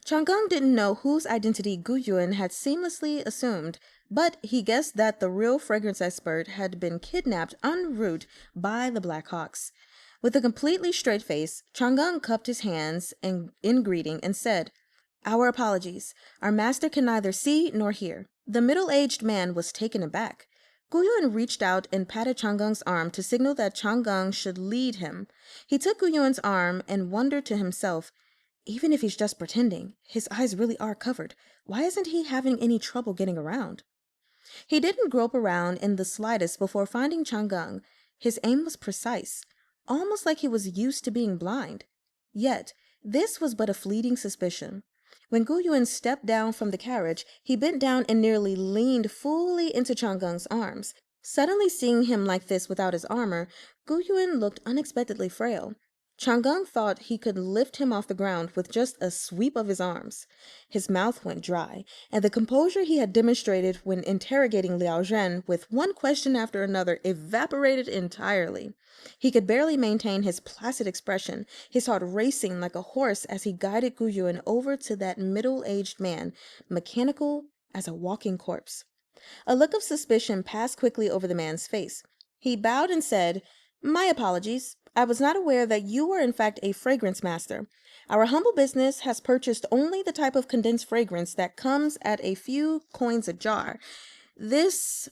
Chang'eng didn't know whose identity Gu Yuan had seamlessly assumed, but he guessed that the real fragrance expert had been kidnapped en route by the Black Hawks. With a completely straight face, Chang'eng cupped his hands in greeting and said, "Our apologies. Our master can neither see nor hear." The middle-aged man was taken aback. Gu Yuan reached out and patted Chang'eng's arm to signal that Chang'eng should lead him. He took Gu Yuan's arm and wondered to himself, even if he's just pretending, his eyes really are covered. Why isn't he having any trouble getting around? He didn't grope around in the slightest before finding Chang'eng. His aim was precise, almost like he was used to being blind. Yet, this was but a fleeting suspicion. When Gu Yuan stepped down from the carriage, he bent down and nearly leaned fully into Chang'eng's arms. Suddenly seeing him like this without his armor, Gu Yuan looked unexpectedly frail. Chang'e thought he could lift him off the ground with just a sweep of his arms. His mouth went dry, and the composure he had demonstrated when interrogating Liao Zhen with one question after another evaporated entirely. He could barely maintain his placid expression, his heart racing like a horse as he guided Gu Yuan over to that middle-aged man, mechanical as a walking corpse. A look of suspicion passed quickly over the man's face. He bowed and said, "My apologies. I was not aware that you were in fact a fragrance master. Our humble business has purchased only the type of condensed fragrance that comes at a few coins a jar. This—"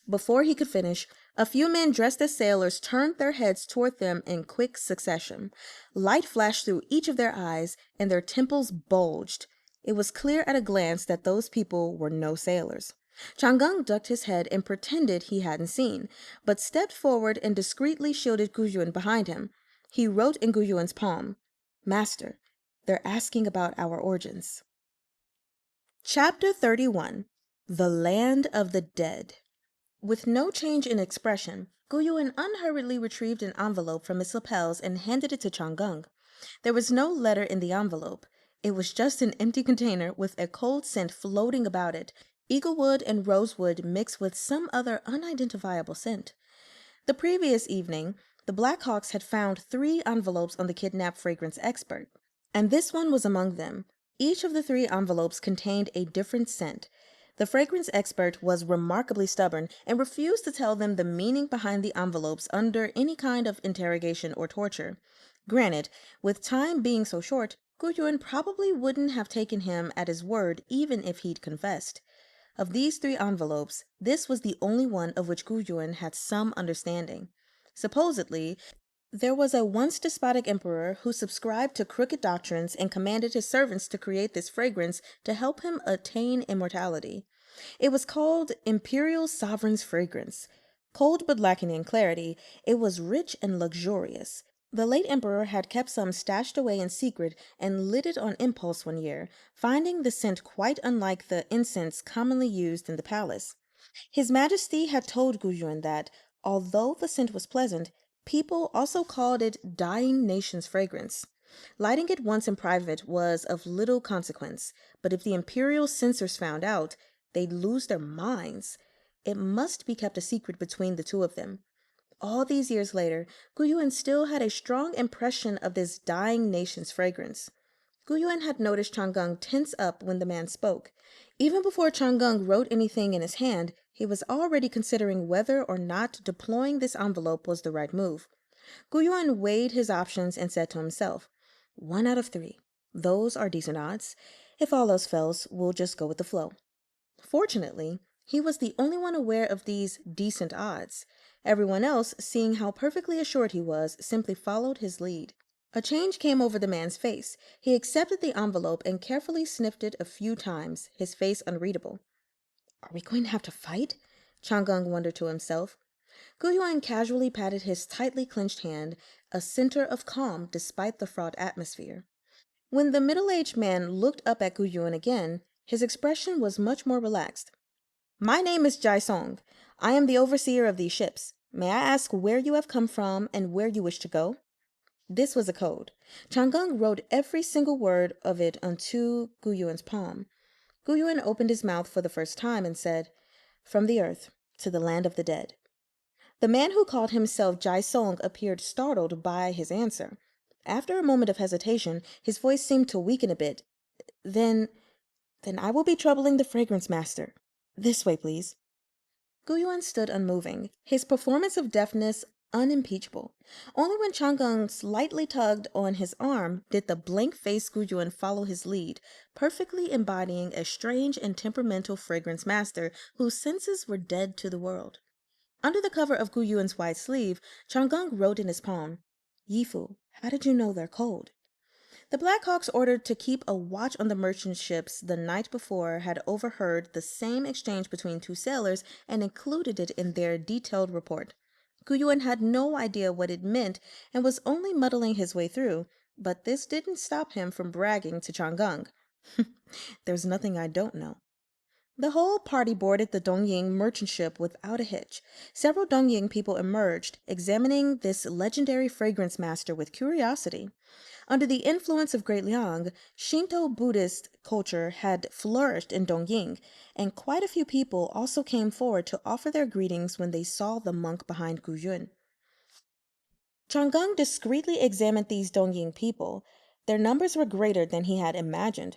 Before he could finish, a few men dressed as sailors turned their heads toward them in quick succession. Light flashed through each of their eyes, and their temples bulged. It was clear at a glance that those people were no sailors. Chang'e ducked his head and pretended he hadn't seen, but stepped forward and discreetly shielded Gu Yuan behind him. He wrote in Gu Yuan's palm, "Master, they're asking about our origins." Chapter 31. The Land of the Dead. With no change in expression, Gu Yuan unhurriedly retrieved an envelope from its lapels and handed it to Chang'e. There was no letter in the envelope. It was just an empty container with a cold scent floating about it, eaglewood and rosewood mixed with some other unidentifiable scent. The previous evening, the Blackhawks had found 3 envelopes on the kidnapped fragrance expert, and this one was among them. Each of the 3 envelopes contained a different scent. The fragrance expert was remarkably stubborn and refused to tell them the meaning behind the envelopes under any kind of interrogation or torture. Granted, with time being so short, Gu Yuan probably wouldn't have taken him at his word even if he'd confessed. Of these 3 envelopes, this was the only one of which Gu Yuan had some understanding. Supposedly, there was a once despotic emperor who subscribed to crooked doctrines and commanded his servants to create this fragrance to help him attain immortality. It was called Imperial Sovereign's Fragrance. Cold but lacking in clarity, it was rich and luxurious. The late emperor had kept some stashed away in secret and lit it on impulse one year, finding the scent quite unlike the incense commonly used in the palace. His Majesty had told Gu Yuan that, although the scent was pleasant, people also called it dying nation's fragrance. Lighting it once in private was of little consequence, but if the imperial censors found out, they'd lose their minds. It must be kept a secret between the 2 of them. All these years later, Gu Yuan still had a strong impression of this dying nation's fragrance. Gu Yuan had noticed Chang'e tense up when the man spoke. Even before Chang'e wrote anything in his hand, he was already considering whether or not deploying this envelope was the right move. Gu Yuan weighed his options and said to himself, 1 out of 3. Those are decent odds. If all else fails, we'll just go with the flow. Fortunately, he was the only one aware of these decent odds. Everyone else, seeing how perfectly assured he was, simply followed his lead. A change came over the man's face. He accepted the envelope and carefully sniffed it a few times, his face unreadable. Are we going to have to fight? Chang'e wondered to himself. Gu Yuan casually patted his tightly clenched hand, a center of calm despite the fraught atmosphere. When the middle-aged man looked up at Gu Yuan again, his expression was much more relaxed. My name is Jai Song. I am the overseer of these ships. May I ask where you have come from and where you wish to go? This was a code. Chang'e wrote every single word of it onto Gu Yuan's palm. Gu Yuan opened his mouth for the first time and said, From the earth to the land of the dead. The man who called himself Jai Song appeared startled by his answer. After a moment of hesitation, his voice seemed to weaken a bit. Then I will be troubling the fragrance master. This way, please. Gu Yuan stood unmoving, his performance of deafness unimpeachable. Only when Chang'e slightly tugged on his arm did the blank-faced Gu Yuan follow his lead, perfectly embodying a strange and temperamental fragrance master whose senses were dead to the world. Under the cover of Gu Yuan's wide sleeve, Chang'e wrote in his palm, Yifu, how did you know they're cold? The Blackhawks, ordered to keep a watch on the merchant ships the night before, had overheard the same exchange between 2 sailors and included it in their detailed report. Gu Yuan had no idea what it meant and was only muddling his way through, but this didn't stop him from bragging to Chang'e. There's nothing I don't know. The whole party boarded the Dongying merchant ship without a hitch. Several Dongying people emerged, examining this legendary fragrance master with curiosity. Under the influence of Great Liang, Shinto Buddhist culture had flourished in Dongying, and quite a few people also came forward to offer their greetings when they saw the monk behind Gu Yun. Chang'e discreetly examined these Dongying people. Their numbers were greater than he had imagined.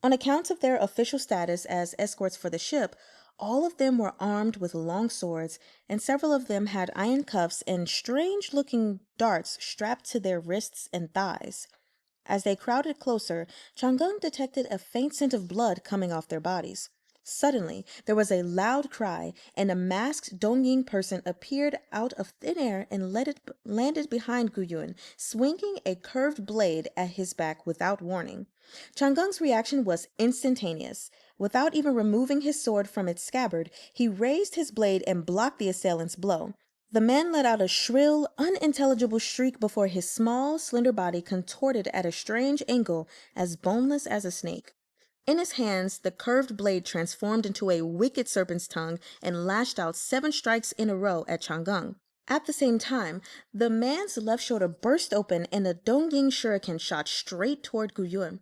On account of their official status as escorts for the ship, all of them were armed with long swords, and several of them had iron cuffs and strange-looking darts strapped to their wrists and thighs. As they crowded closer, Chang'e detected a faint scent of blood coming off their bodies. Suddenly, there was a loud cry, and a masked Dongying person appeared out of thin air and landed behind Gu Yun, swinging a curved blade at his back without warning. Chang'e's reaction was instantaneous. Without even removing his sword from its scabbard, he raised his blade and blocked the assailant's blow. The man let out a shrill, unintelligible shriek before his small, slender body contorted at a strange angle, as boneless as a snake. In his hands, the curved blade transformed into a wicked serpent's tongue and lashed out 7 strikes in a row at Chang'e. At the same time, the man's left shoulder burst open and a Dongying shuriken shot straight toward Gu Yun.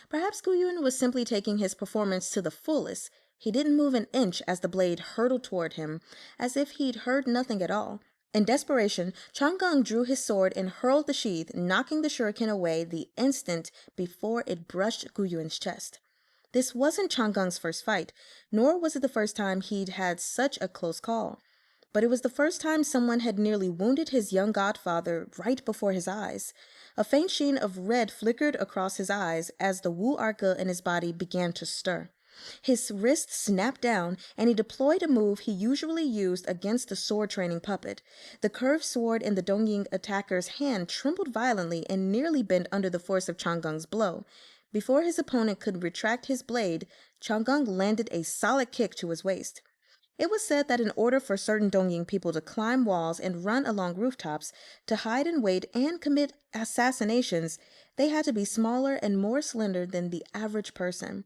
Perhaps Gu Yun was simply taking his performance to the fullest. He didn't move an inch as the blade hurtled toward him, as if he'd heard nothing at all. In desperation, Chang'e drew his sword and hurled the sheath, knocking the shuriken away the instant before it brushed Gu Yun's chest. This wasn't Chang'e's first fight, nor was it the first time he'd had such a close call. But it was the first time someone had nearly wounded his young godfather right before his eyes. A faint sheen of red flickered across his eyes as the Wu Arca in his body began to stir. His wrist snapped down, and he deployed a move he usually used against a sword-training puppet. The curved sword in the Dongying attacker's hand trembled violently and nearly bent under the force of Chang'e's blow. Before his opponent could retract his blade, Chang'e landed a solid kick to his waist. It was said that in order for certain Dongying people to climb walls and run along rooftops, to hide and wait and commit assassinations, they had to be smaller and more slender than the average person.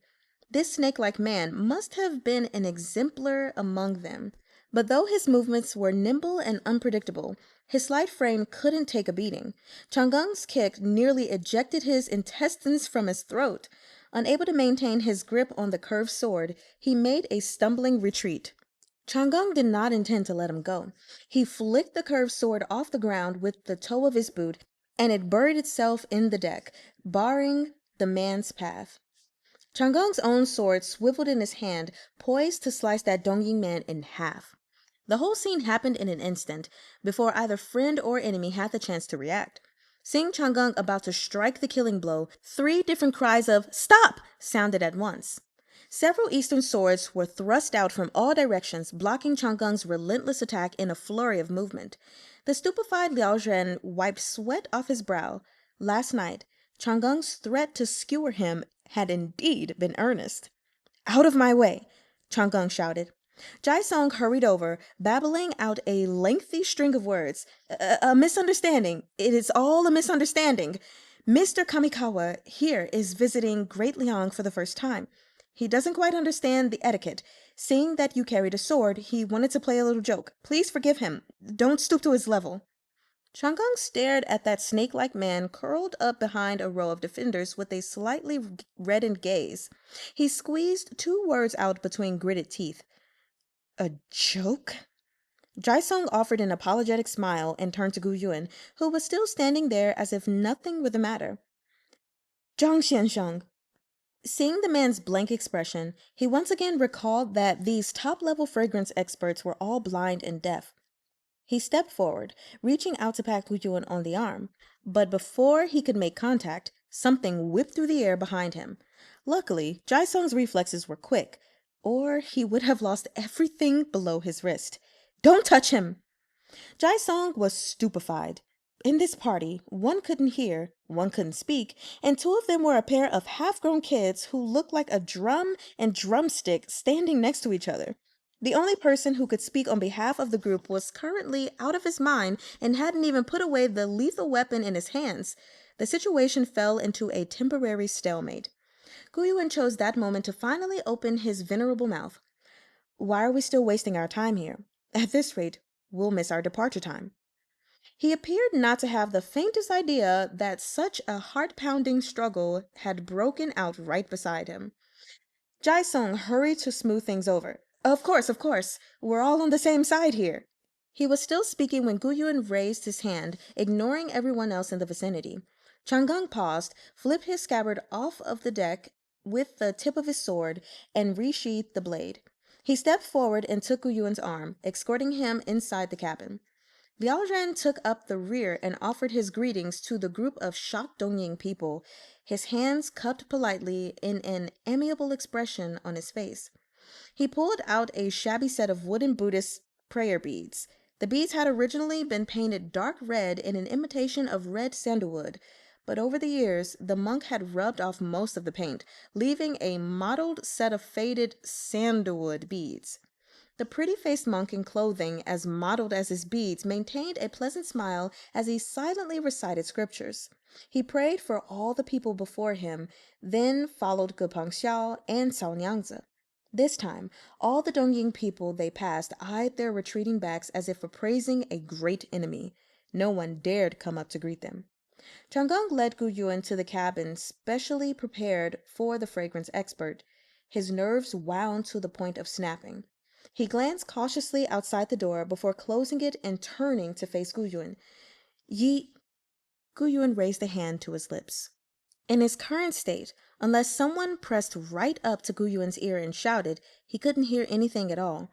This snake-like man must have been an exemplar among them. But though his movements were nimble and unpredictable, his slight frame couldn't take a beating. Chang'e's kick nearly ejected his intestines from his throat. Unable to maintain his grip on the curved sword, he made a stumbling retreat. Chang'e did not intend to let him go. He flicked the curved sword off the ground with the toe of his boot, and it buried itself in the deck, barring the man's path. Chang'e's own sword swiveled in his hand, poised to slice that Dongying man in half. The whole scene happened in an instant, before either friend or enemy had the chance to react. Seeing Chang'e about to strike the killing blow, 3 different cries of "Stop!" sounded at once. Several eastern swords were thrust out from all directions, blocking Chang'e's relentless attack in a flurry of movement. The stupefied Liao Zhen wiped sweat off his brow. Last night, Chang'e's threat to skewer him had indeed been earnest. "Out of my way!" Chang'e shouted. Jai Song hurried over, babbling out a lengthy string of words. A misunderstanding. It is all a misunderstanding. Mr. Kamikawa here is visiting Great Liang for the first time. He doesn't quite understand the etiquette. Seeing that you carried a sword, he wanted to play a little joke. Please forgive him. Don't stoop to his level." Chang'e stared at that snake-like man curled up behind a row of defenders with a slightly reddened gaze. He squeezed 2 words out between gritted teeth. "A joke?" Jaisong offered an apologetic smile and turned to Gu Yun, who was still standing there as if nothing were the matter. "Zhang Xiansheng." Seeing the man's blank expression, he once again recalled that these top-level fragrance experts were all blind and deaf. He stepped forward, reaching out to pat Gu Yun on the arm, but before he could make contact, something whipped through the air behind him. Luckily, Jaisong's reflexes were quick, or he would have lost everything below his wrist. "Don't touch him!" Jaisong was stupefied. In this party, one couldn't hear, one couldn't speak, and 2 of them were a pair of half-grown kids who looked like a drum and drumstick standing next to each other. The only person who could speak on behalf of the group was currently out of his mind and hadn't even put away the lethal weapon in his hands. The situation fell into a temporary stalemate. Gu Yuan chose that moment to finally open his venerable mouth. Why are we still wasting our time here? At this rate, we'll miss our departure time. He appeared not to have the faintest idea that such a heart-pounding struggle had broken out right beside him. Jaisung hurried to smooth things over. Of course. We're all on the same side here. He was still speaking when Gu Yuan raised his hand, ignoring everyone else in the vicinity. Chang'eng paused, flipped his scabbard off of the deck with the tip of his sword, and resheathed the blade. He stepped forward and took Gu Yuan's arm, escorting him inside the cabin. Liao Zhan took up the rear and offered his greetings to the group of shocked Dongying people, his hands cupped politely in an amiable expression on his face. He pulled out a shabby set of wooden Buddhist prayer beads. The beads had originally been painted dark red in an imitation of red sandalwood, but over the years the monk had rubbed off most of the paint, leaving a mottled set of faded sandalwood beads. The pretty-faced monk in clothing as mottled as his beads maintained a pleasant smile as he silently recited scriptures. He prayed for all the people before him, then followed Gepeng Xiao and Cao Niangzi. This time, all the Dongying people they passed eyed their retreating backs as if appraising a great enemy. No one dared come up to greet them. Chang'eng led Gu Yuan to the cabin specially prepared for the fragrance expert. His nerves wound to the point of snapping. He glanced cautiously outside the door before closing it and turning to face Gu Yuan. Gu Yuan raised a hand to his lips. In his current state, unless someone pressed right up to Gu Yuan's ear and shouted, he couldn't hear anything at all.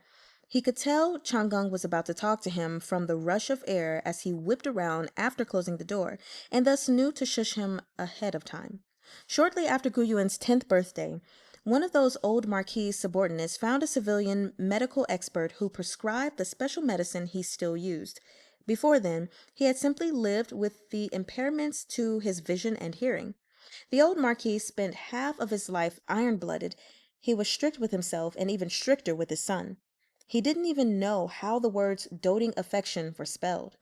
He could tell Chang'eng was about to talk to him from the rush of air as he whipped around after closing the door, and thus knew to shush him ahead of time. Shortly after Gu Yuan's 10th birthday, one of those old Marquis subordinates found a civilian medical expert who prescribed the special medicine he still used. Before then, he had simply lived with the impairments to his vision and hearing. The old Marquis spent half of his life iron-blooded. He was strict with himself and even stricter with his son. He didn't even know how the words doting affection were spelled.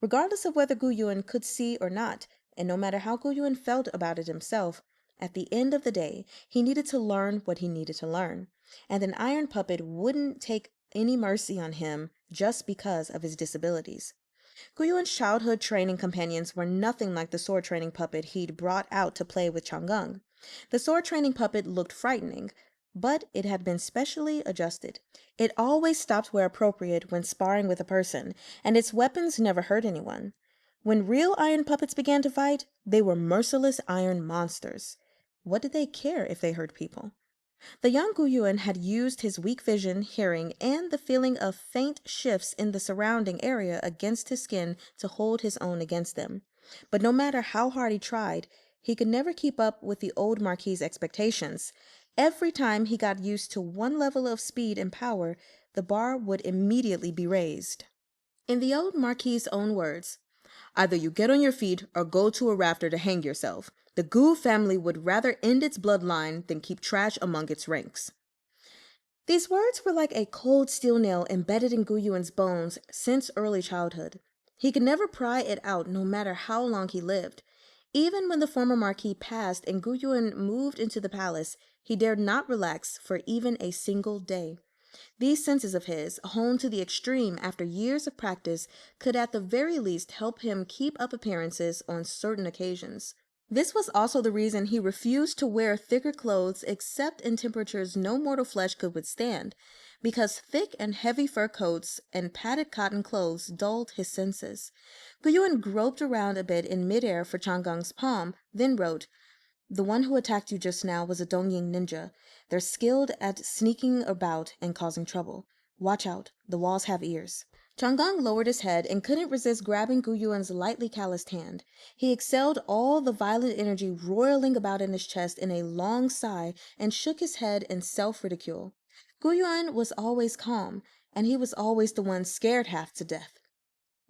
Regardless of whether Gu Yuan could see or not, and no matter how Gu Yuan felt about it himself, at the end of the day, he needed to learn what he needed to learn, and an iron puppet wouldn't take any mercy on him just because of his disabilities. Gu Yuan's childhood training companions were nothing like the sword training puppet he'd brought out to play with Chang'eng. The sword training puppet looked frightening, but it had been specially adjusted. It always stopped where appropriate when sparring with a person, and its weapons never hurt anyone. When real iron puppets began to fight, they were merciless iron monsters. What did they care if they hurt people? The young Gu Yuan had used his weak vision, hearing, and the feeling of faint shifts in the surrounding area against his skin to hold his own against them. But no matter how hard he tried, he could never keep up with the old Marquis's expectations. Every time he got used to one level of speed and power, the bar would immediately be raised. In the old Marquis's own words, "Either you get on your feet or go to a rafter to hang yourself. The Gu family would rather end its bloodline than keep trash among its ranks." These words were like a cold steel nail embedded in Gu Yuan's bones since early childhood. He could never pry it out no matter how long he lived. Even when the former Marquis passed and Gu Yuan moved into the palace, he dared not relax for even a single day. These senses of his, honed to the extreme after years of practice, could at the very least help him keep up appearances on certain occasions. This was also the reason he refused to wear thicker clothes except in temperatures no mortal flesh could withstand, because thick and heavy fur coats and padded cotton clothes dulled his senses. Gu Yuan groped around a bit in midair for Chang'eng's palm, then wrote, "The one who attacked you just now was a Dongying ninja. They're skilled at sneaking about and causing trouble. Watch out, the walls have ears." Chang'eng lowered his head and couldn't resist grabbing Gu Yuan's lightly calloused hand. He exhaled all the violent energy roiling about in his chest in a long sigh and shook his head in self-ridicule. Gu Yuan was always calm, and he was always the one scared half to death.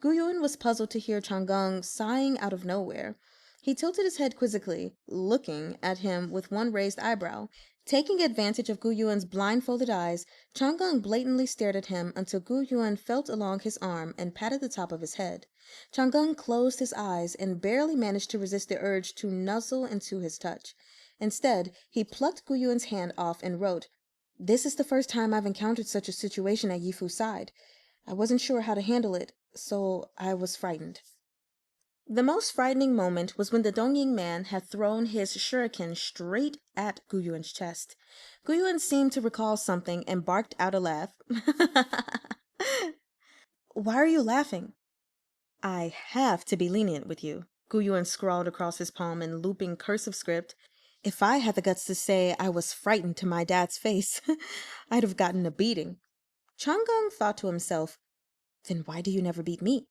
Gu Yuan was puzzled to hear Chang'eng sighing out of nowhere. He tilted his head quizzically, looking at him with one raised eyebrow. Taking advantage of Gu Yuan's blindfolded eyes, Chang'eng blatantly stared at him until Gu Yuan felt along his arm and patted the top of his head. Chang'eng closed his eyes and barely managed to resist the urge to nuzzle into his touch. Instead, he plucked Gu Yuan's hand off and wrote, "This is the first time I've encountered such a situation at Yifu's side. I wasn't sure how to handle it, so I was frightened." The most frightening moment was when the Dongying man had thrown his shuriken straight at Gu Yuan's chest. Gu Yuan seemed to recall something and barked out a laugh. "Why are you laughing?" "I have to be lenient with you," Gu Yuan scrawled across his palm in looping cursive script. "If I had the guts to say I was frightened to my dad's face, I'd have gotten a beating." Chang'eng thought to himself, "Then why do you never beat me?"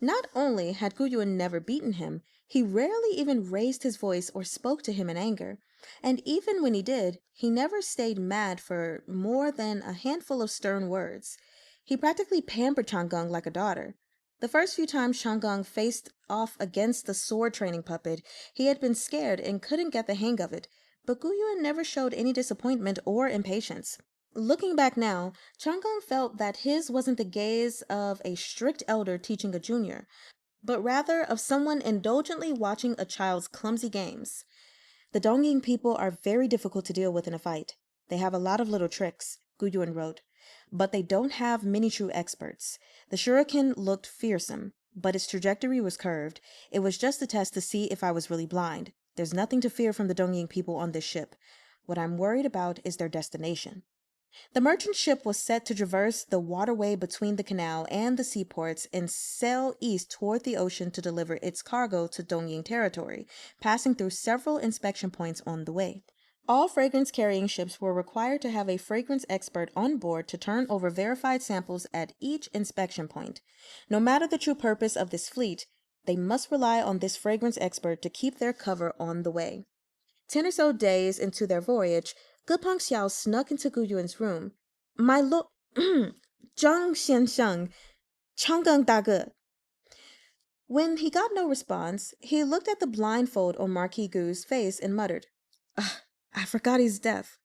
Not only had Gu Yuan never beaten him, he rarely even raised his voice or spoke to him in anger. And even when he did, he never stayed mad for more than a handful of stern words. He practically pampered Chang'eng like a daughter. The first few times Chang'eng faced off against the sword training puppet, he had been scared and couldn't get the hang of it, but Gu Yuan never showed any disappointment or impatience. Looking back now, Chang'eng felt that his wasn't the gaze of a strict elder teaching a junior, but rather of someone indulgently watching a child's clumsy games. "The Dongying people are very difficult to deal with in a fight. They have a lot of little tricks," Gu Yuan wrote, "but they don't have many true experts. The shuriken looked fearsome, but its trajectory was curved. It was just a test to see if I was really blind. There's nothing to fear from the Dongying people on this ship. What I'm worried about is their destination." The merchant ship was set to traverse the waterway between the canal and the seaports and sail east toward the ocean to deliver its cargo to Dongying territory, passing through several inspection points on the way. All fragrance-carrying ships were required to have a fragrance expert on board to turn over verified samples at each inspection point. No matter the true purpose of this fleet, they must rely on this fragrance expert to keep their cover on the way. 10 or so days into their voyage, Gepeng Xiao snuck into Gu Yuan's room. "My lord, Zhang Xiansheng, Chang'eng Dage." When he got no response, he looked at the blindfold on Marquis Gu's face and muttered, "Ugh, I forgot he's deaf."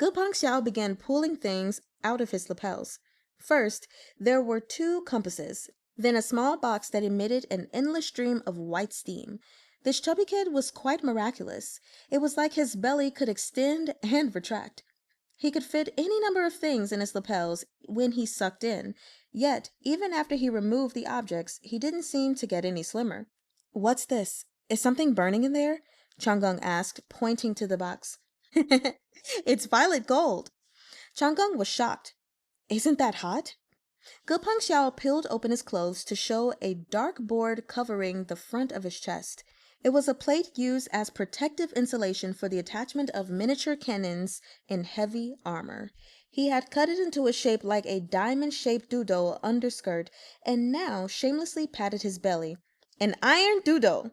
Gepeng Xiao began pulling things out of his lapels. First, there were 2 compasses, then a small box that emitted an endless stream of white steam. This chubby kid was quite miraculous. It was like his belly could extend and retract. He could fit any number of things in his lapels when he sucked in, yet even after he removed the objects, he didn't seem to get any slimmer. "What's this? Is something burning in there?" Chang'eng asked, pointing to the box. "It's violet gold." Chang'eng was shocked. "Isn't that hot?" Gepeng Xiao peeled open his clothes to show a dark board covering the front of his chest. It was a plate used as protective insulation for the attachment of miniature cannons in heavy armor. He had cut it into a shape like a diamond-shaped doodle underskirt and now shamelessly patted his belly. "An iron doodle!"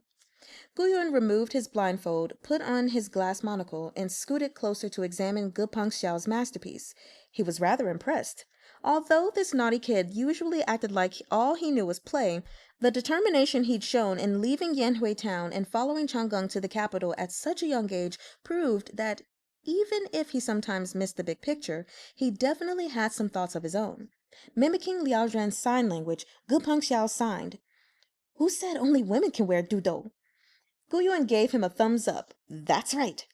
Gu Yuan removed his blindfold, put on his glass monocle, and scooted closer to examine Gepeng Xiao's masterpiece. He was rather impressed. Although this naughty kid usually acted like all he knew was play, the determination he'd shown in leaving Yanhui town and following Chang'eng to the capital at such a young age proved that even if he sometimes missed the big picture, he definitely had some thoughts of his own. Mimicking Liao Zhan's sign language, Gepeng Xiao signed. "Who said only women can wear doodle?" Gu Yuan gave him a thumbs up. "That's right."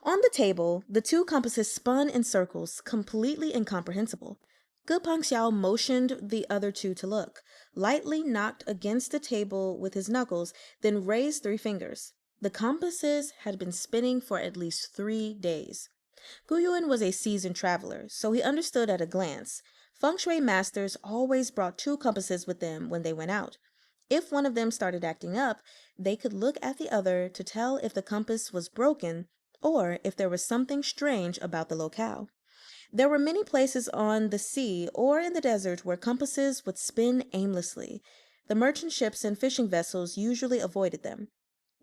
On the table, the 2 compasses spun in circles, completely incomprehensible. Gepeng Xiao motioned the other 2 to look, lightly knocked against the table with his knuckles, then raised 3 fingers. The compasses had been spinning for at least 3 days. Gu Yuan was a seasoned traveler, so he understood at a glance. Feng Shui masters always brought 2 compasses with them when they went out. If one of them started acting up, they could look at the other to tell if the compass was broken or if there was something strange about the locale. There were many places on the sea or in the desert where compasses would spin aimlessly. The merchant ships and fishing vessels usually avoided them.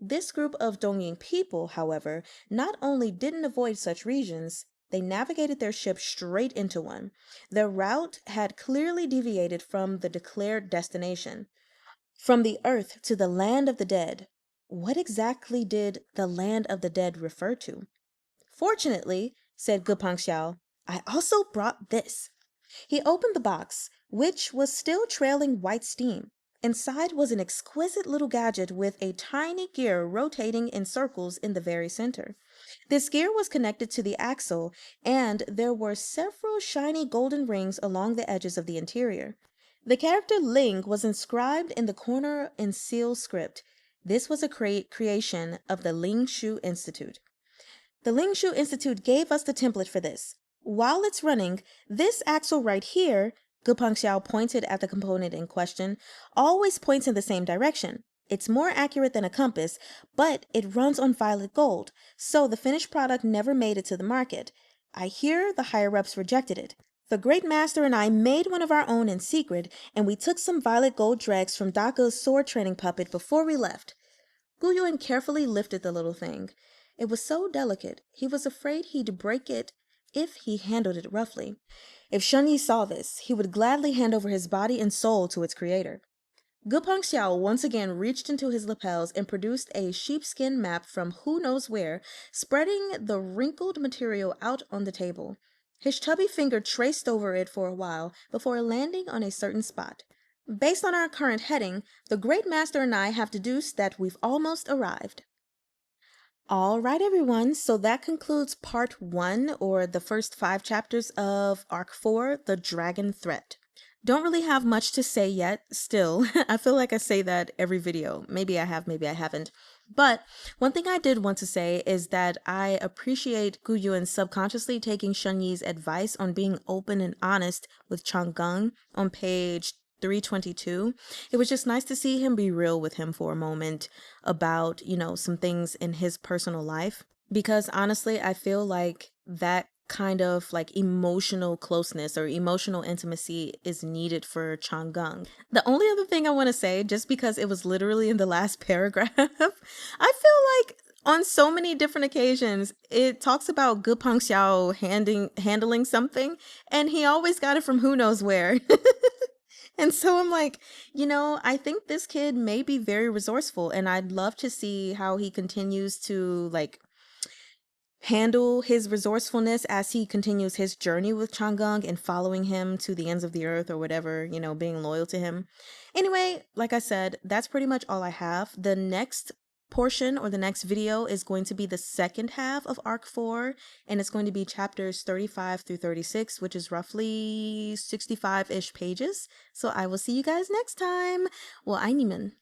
This group of Dongying people, however, not only didn't avoid such regions, they navigated their ship straight into one. Their route had clearly deviated from the declared destination. From the earth to the land of the dead. What exactly did the land of the dead refer to? "Fortunately," said Gepeng Xiao, "I also brought this." He opened the box, which was still trailing white steam. Inside was an exquisite little gadget with a tiny gear rotating in circles in the very center. This gear was connected to the axle, and there were several shiny golden rings along the edges of the interior. The character Ling was inscribed in the corner in seal script. This was a creation of the Ling Shu Institute. The Ling Shu Institute gave us the template for this. While it's running, this axle right here, Gupeng Xiao pointed at the component in question, always points in the same direction. It's more accurate than a compass, but it runs on violet gold, so the finished product never made it to the market. I hear the higher-ups rejected it. The Great Master and I made one of our own in secret, and we took some violet gold dregs from Daka's sword training puppet before we left. Gu Yuan carefully lifted the little thing. It was so delicate, he was afraid he'd break it if he handled it roughly. If Shunyi saw this, he would gladly hand over his body and soul to its creator. Gupeng Xiao once again reached into his lapels and produced a sheepskin map from who knows where, spreading the wrinkled material out on the table. His chubby finger traced over it for a while before landing on a certain spot. Based on our current heading, the Great Master and I have deduced that we've almost arrived. All right, everyone, so that concludes part 1, or the first 5 chapters of Arc 4, The Dragon Threat. Don't really have much to say yet, still. I feel like I say that every video. Maybe I have, maybe I haven't. But one thing I did want to say is that I appreciate Gu Yuan subconsciously taking Shunyi's advice on being open and honest with Chang'e on page 322. It was just nice to see him be real with him for a moment about, some things in his personal life. Because honestly, I feel like that kind of like emotional closeness or emotional intimacy is needed for Chang'e. The only other thing I want to say, just because it was literally in the last paragraph, I feel like on so many different occasions, it talks about Gupeng Xiao handling something, and he always got it from who knows where. And so I'm like, I think this kid may be very resourceful, and I'd love to see how he continues to handle his resourcefulness as he continues his journey with Chang'e and following him to the ends of the earth or whatever, being loyal to him. Anyway, like I said, that's pretty much all I have. The next portion or the next video is going to be the second half of Arc 4, and it's going to be chapters 35 through 36, which is roughly 65-ish pages. So I will see you guys next time. Well, 爱你们